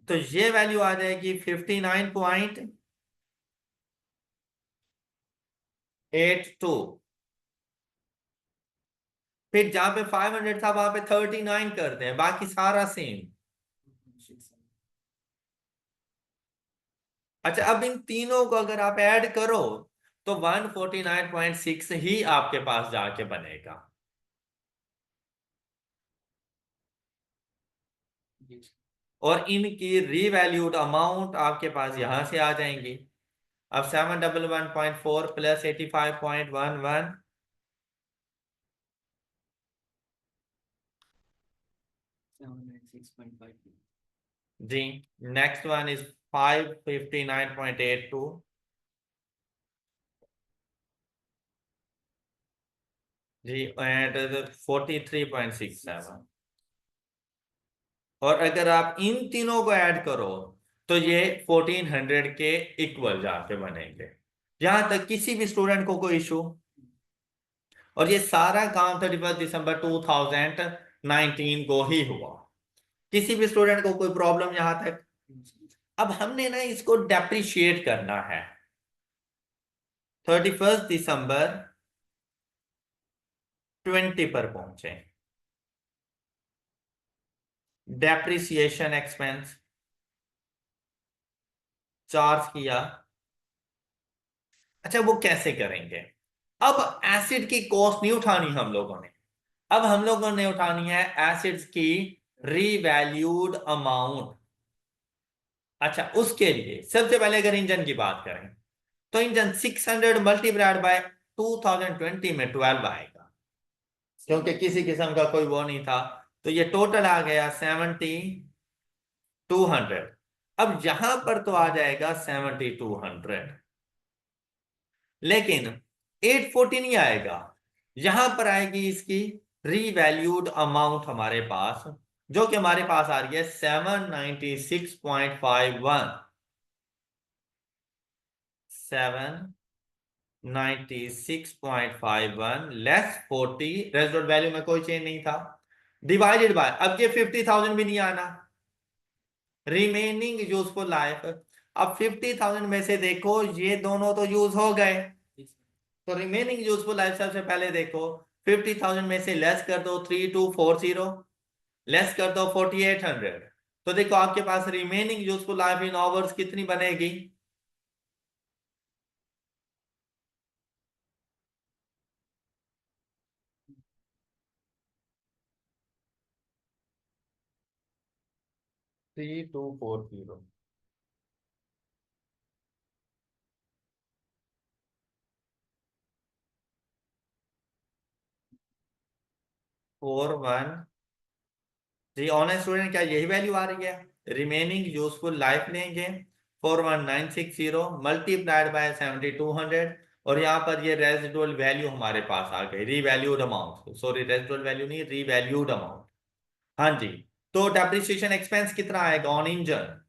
S1: तो ये वैल्यू आ जाएगी 59.82। फिर जहां पे 500 था वहां पे 39 करते हैं, बाकी सारा सेम। अच्छा, अब इन तीनों को अगर आप ऐड करो, तो 149.6 ही आपके पास जाके बनेगा। और इनकी रीवैल्यूड अमाउंट आपके पास यहां से आ जाएंगी। अब 711.4 प्लस 85.11, जी। नेक्स्ट वन इज 559.82, जी, एंड 43.67। और अगर आप इन तीनों को ऐड करो, तो ये 1400 के इक्वल जाके बनेंगे। यहां तक किसी भी स्टूडेंट को कोई इशू? और ये सारा काम 31 दिसंबर 2019 को ही हुआ। किसी भी स्टूडेंट को कोई प्रॉब्लम यहां तक? अब हमने ना इसको डेप्रिशिएट करना है। 31 दिसंबर 20 पर पहुंचे, डेप्रिसिएशन एक्सपेंस चार्ज किया। अच्छा, वो कैसे करेंगे? अब एसिड की कॉस्ट नहीं उठानी हम लोगों ने, अब हम लोगों ने उठानी है एसिड्स की रीवैल्यूड अमाउंट। अच्छा, उसके लिए सबसे पहले अगर इंजन की बात करें तो इंजन 600 मल्टीप्लाइड बाय 2020 में 12 आएगा, क्योंकि किसी किस्म का कोई वो नहीं था, तो ये टोटल आ गया 7200। अब यहां पर तो आ जाएगा 7200, लेकिन 840 नहीं आएगा, यहां पर आएगी इसकी रीवैल्यूड अमाउंट हमारे पास, जो कि हमारे पास आ रही है 796.51। 796.51 लेस 40, रेजिडुअल वैल्यू में कोई चेंज नहीं था, डिवाइडेड बाय, अब ये 50,000 भी नहीं आना, रिमेनिंग यूजफुल लाइफ। अब 50,000 में से देखो ये दोनों तो यूज हो गए, तो रिमेनिंग यूजफुल लाइफ सबसे पहले देखो 50,000 में से लेस कर दो 3240, लेस कर दो 4800, तो देखो आपके पास remaining useful life in hours कितनी बनेगी? थ्री टू फोर जीरो 41 जी। ऑनलाइन स्टूडेंट क्या यही वैल्यू आ रही है? रिमेनिंग यूजफुल लाइफ लेंगे 41960 मल्टीप्लाइड बाय 7200, और यहाँ पर ये रेजिडुअल वैल्यू हमारे पास आ गई, revalued amount, sorry residual value नहीं, रीवैल्यूड अमाउंट। हाँ जी, तो डेप्रिसिएशन एक्सपेंस कितना आएगा ऑन इंजन?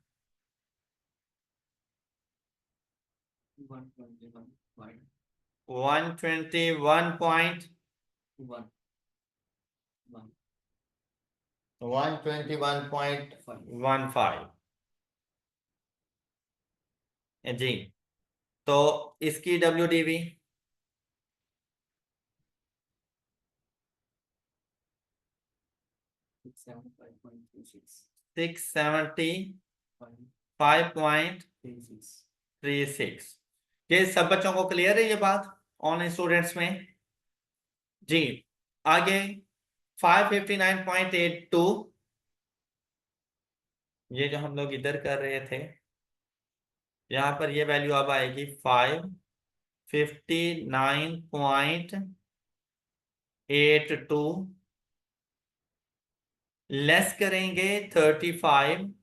S1: 121.15। 121.15 जी। तो इसकी WDV 675.36। ये सब बच्चों को क्लियर है ये बात ऑनलाइन स्टूडेंट्स में? जी। आगे 559.82, ये जो हम लोग इधर कर रहे थे, यहां पर ये वैल्यू अब आएगी 559.82, लेस करेंगे 35,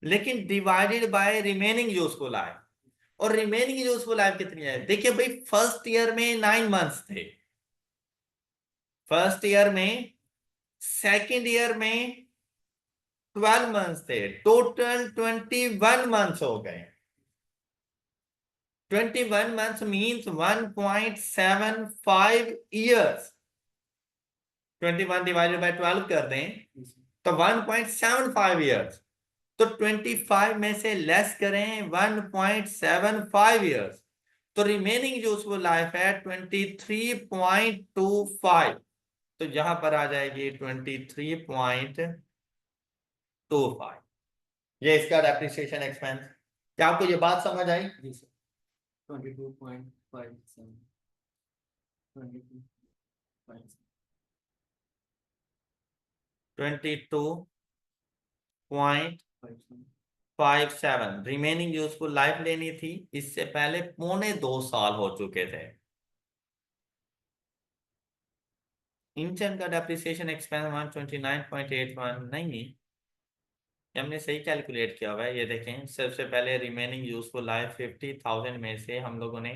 S1: लेकिन divided by remaining useful life. और रिमेनिंग यूजफुल लाइफ कितनी है? देखिए भाई, फर्स्ट ईयर में 9 मंथ्स थे, फर्स्ट ईयर में, सेकेंड ईयर में 12 मंथ्स थे, टोटल 21 मंथ्स हो गए। 21 months means 1.75 years. 21 divided by 12 कर दें तो 1.75 ईयर्स, तो 25 में से लेस करें 1.75 ईयर्स, तो रिमेनिंग यूजफुल लाइफ है 23.25, तो यहां पर आ जाएगी 23.25। ये इसका डेप्रिसिएशन एक्सपेंस। क्या आपको ये बात समझ आई?
S2: 22.57 22.57
S1: 22.57 रिमेनिंग यूजफुल लाइफ लेनी थी, इससे पहले 2.25 साल हो चुके थे। इंजन का डेप्रिसिएशन एक्सपेंस 129.81 नहीं, हमने सही कैलकुलेट किया हुआ है। ये देखें, सबसे पहले रिमेनिंग यूजफुल लाइफ 50,000 में से हम लोगों ने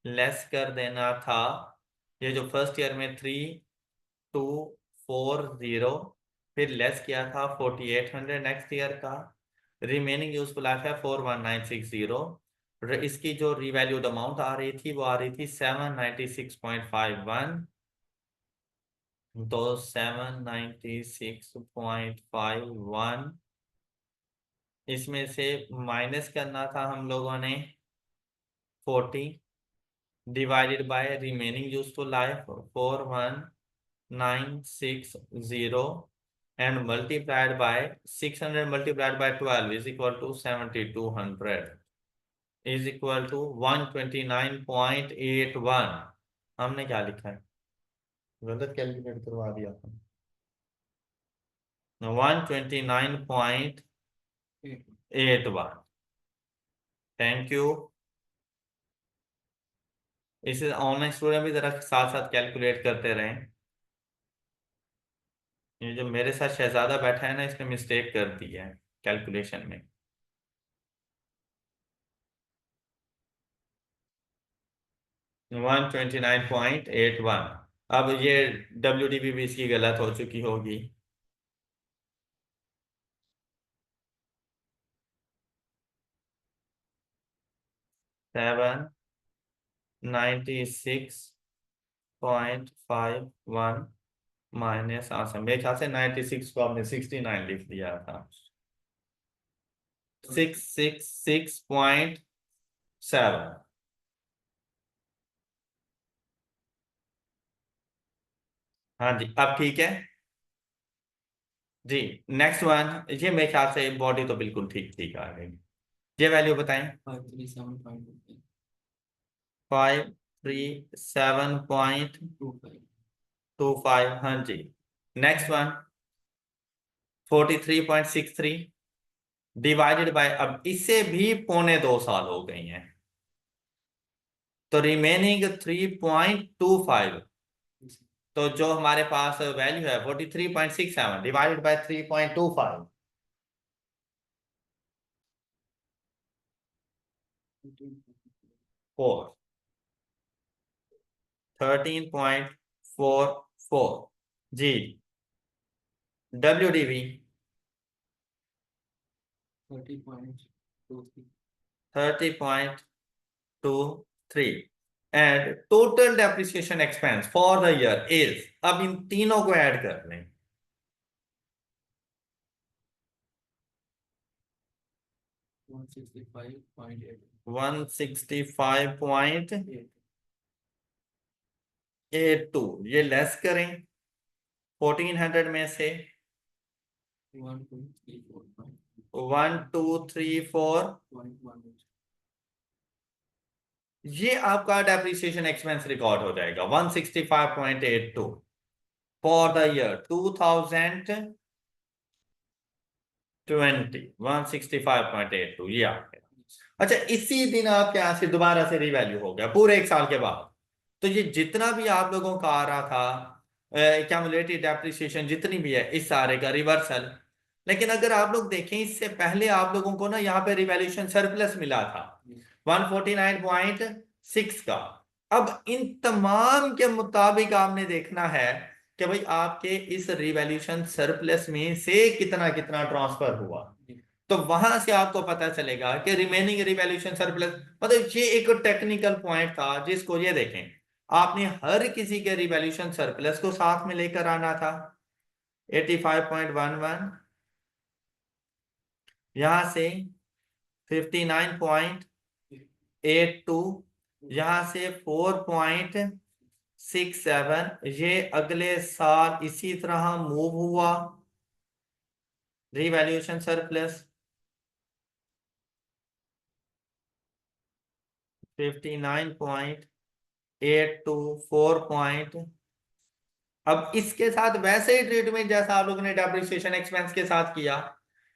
S1: लेस कर देना था, ये जो फर्स्ट ईयर में 3240, फिर लेस किया था 4800 नेक्स्ट ईयर का, रिमेनिंग यूजफुल लाइफ है 41960, इसकी जो रिवैल्यूड अमाउंट आ रही थी वो आ रही थी 796.51, तो 796.51 इसमें से माइनस करना था हम लोगों ने 40, divided by remaining useful life 41960, and multiplied by 600 multiplied by 12 is equal to 7200। Is equal to 129.81। हमने क्या लिखा है, गलत कैलकुलेट करवा दिया था। 129.81। Thank you. इसे ऑनलाइन स्टूडेंट भी जरा साथ साथ कैलकुलेट करते रहें। ये जो मेरे साथ शहजादा बैठा है ना, इसने मिस्टेक कर दी है कैलकुलेशन में। 129.81। अब ये WDB भी इसकी गलत हो चुकी होगी। 796.51 माइनस आंसर, मेरे ख्याल से 96 को आपने 69 लिख दिया था। 666.7। हाँ जी, अब ठीक है जी। नेक्स्ट वन, ये मेरे ख्याल से बॉडी तो बिल्कुल ठीक ठीक आ गई। ये वैल्यू बताएं।
S2: 537.25।
S1: 537.25। हाँ जी। नेक्स्ट वन 43.63 डिवाइडेड बाय, अब इससे भी 2.25 साल हो गई हैं, तो रिमेनिंग 3.25। तो जो हमारे पास वैल्यू है 43.67 डिवाइडेड बाय 3.25। 4 13.44 जी। WDV
S2: 30.23।
S1: 30.23 and total depreciation expense for the year is, अब इन तीनों को ऐड कर लें।
S2: 165.8।
S1: 165.82, ये लेस करें 1400 में से। 1234, ये आपका डेप्रिसिएशन एक्सपेंस रिकॉर्ड हो जाएगा 165.82 फॉर द ईयर 2020। 165.82 ये आपके। अच्छा, इसी दिन आपके यहां से दोबारा से रिवैल्यू हो गया पूरे एक साल के बाद। तो ये जितना भी आप लोगों का आ रहा था क्यूमुलेटिव डेप्रिसिएशन जितनी भी है, इस सारे का रिवर्सल। लेकिन अगर आप लोग देखें, इससे पहले आप लोगों को ना यहाँ पे रिवैल्यूएशन सरप्लस मिला था 149.6 का। अब इन तमाम के मुताबिक आपने देखना है कि भाई आपके इस रिवैल्यूएशन सरप्लस में से कितना कितना ट्रांसफर हुआ। तो वहां से आपको पता चलेगा कि रिमेनिंग रिवैल्यूएशन सरप्लस, मतलब ये एक टेक्निकल पॉइंट था जिसको ये देखें, आपने हर किसी के रिवैल्यूएशन सरप्लस को साथ में लेकर आना था। 85.11, यहां से 59.82, यहां से 4.67, ये अगले साल इसी तरह मूव हुआ रिवैल्यूएशन सरप्लस 59.82, 4 अब इसके साथ वैसे ही ट्रीटमेंट जैसा आप लोगों ने डेप्रिसिएशन एक्सपेंस के साथ किया।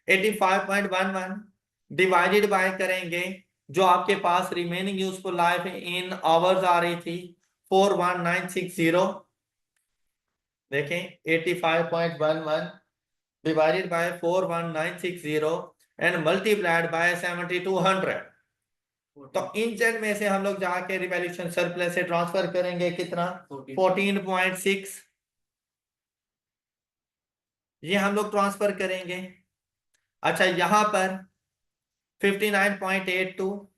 S1: 85.11 डिवाइडेड बाय करेंगे जो आपके पास remaining useful life in hours आ रही थी 41960। देखें 85.11 divided by 41960 and multiplied by 7200। तो इंचेंट में से हम लोग जाके रिवैल्यूएशन सरप्लस से ट्रांसफर करेंगे कितना, 14.6। ये हम लोग ट्रांसफर करेंगे। अच्छा, यहां पर 59.82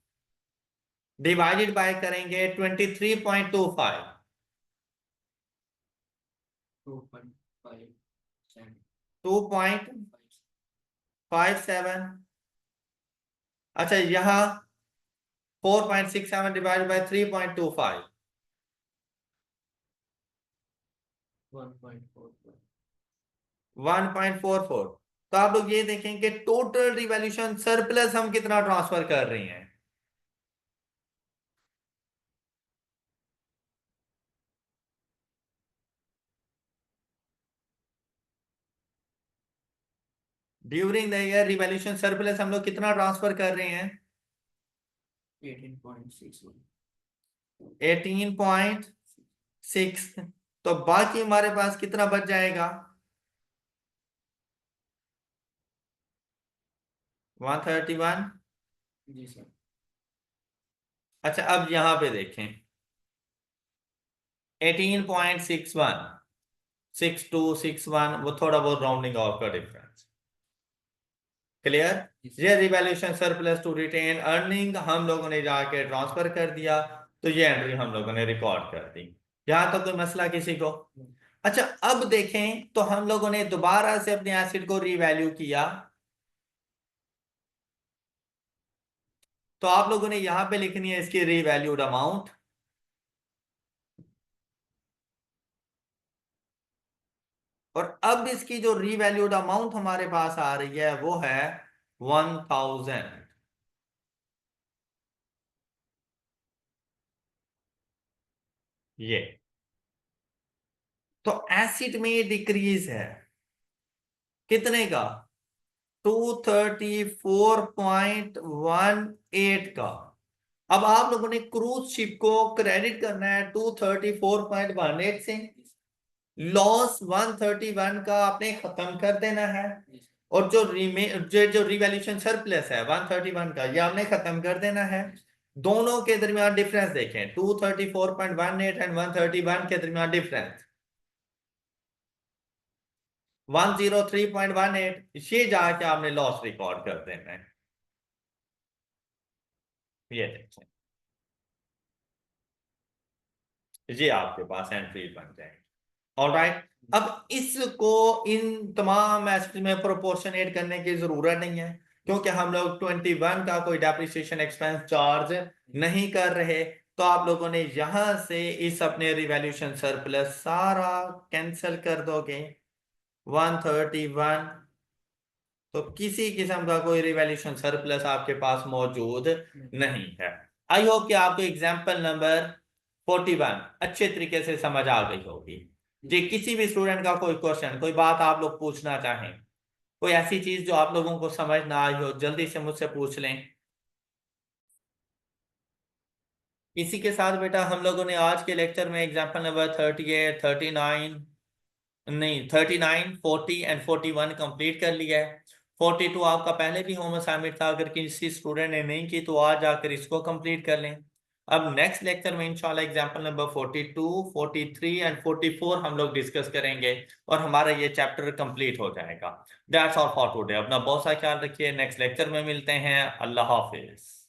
S1: डिवाइडेड बाय करेंगे 23.25। 2.57। अच्छा, यहां 4.67 डिवाइडेड बाय 3.25। 1.44। तो आप लोग ये देखें कि टोटल रिवैल्यूएशन सरप्लस हम कितना ट्रांसफर कर रहे हैं। During the year revolution surplus हम लोग कितना ट्रांसफर कर रहे हैं?
S2: 18.61
S1: 18.6। तो बाकी हमारे पास कितना बच जाएगा? 131।
S2: जी सर।
S1: अच्छा अब यहां पे देखें, 18.61, 6261, वो थोड़ा बहुत राउंडिंग ऑफ का डिफरेंस। क्लियर?
S2: जी सर।
S1: ये revaluation surplus to retain earning हम लोगों ने जाके ट्रांसफर कर दिया, तो ये एंट्री हम लोगों ने रिकॉर्ड कर दी। यहां तक कोई मसला किसी को? अच्छा अब देखें, तो हम लोगों ने दोबारा से अपने एसिड को रीवैल्यू किया, तो आप लोगों ने यहां पे लिखनी है इसकी रीवैल्यूड अमाउंट, और अब इसकी जो रीवैल्यूड अमाउंट हमारे पास आ रही है वो है 1000। ये तो एसिड में डिक्रीज है कितने का? 234.18 का। अब आप लोगों ने क्रूज शिप को क्रेडिट करना है 234.18 से, लॉस 131 का आपने खत्म कर देना है, और जो रिवैल्यूएशन सरप्लस है 131 का, ये आपने खत्म कर देना है। दोनों के दरमियान डिफरेंस देखें, 234.18 एंड 131 के दरमियान डिफरेंस 103.18, ये जाके आपने लॉस रिकॉर्ड कर देना है। ये देखें, ये आपके पास एंट्री बन जाएगी। ऑलराइट, अब इसको इन तमाम एसेट्स में प्रोपोर्शनेट करने की जरूरत नहीं है, क्योंकि हम लोग 21 का कोई डेप्रिसिएशन एक्सपेंस चार्ज नहीं कर रहे। तो आप लोगों ने यहां से इस अपने रिवैल्यूएशन सरप्लस सारा कैंसिल कर दोगे 131, तो किसी किस्म का कोई रिवैल्यूएशन सरप्लस आपके पास मौजूद नहीं है। आई होप कि आपको एग्जांपल नंबर 41 अच्छे तरीके से समझ आ गई होगी। जी, किसी भी स्टूडेंट का कोई क्वेश्चन, कोई बात आप लोग पूछना चाहें, कोई ऐसी चीज जो आप लोगों को समझ ना आई हो, जल्दी से मुझसे पूछ लें। इसी के साथ बेटा हम लोगों ने आज के लेक्चर में एग्जांपल नंबर 38, 39, नहीं 39, 40 एंड 41 कंप्लीट कर लिया है। 42 आपका पहले भी होम असाइनमेंट था, अगर किसी स्टूडेंट ने नहीं की तो आज जाकर इसको कंप्लीट कर लें। अब नेक्स्ट लेक्चर में इंशाल्लाह एग्जांपल नंबर 42, 43 एंड 44 हम लोग डिस्कस करेंगे, और हमारा ये चैप्टर कंप्लीट हो जाएगा। That's all for today. अपना बहुत सा ख्याल रखिए, नेक्स्ट लेक्चर में मिलते हैं। अल्लाह हाफिज।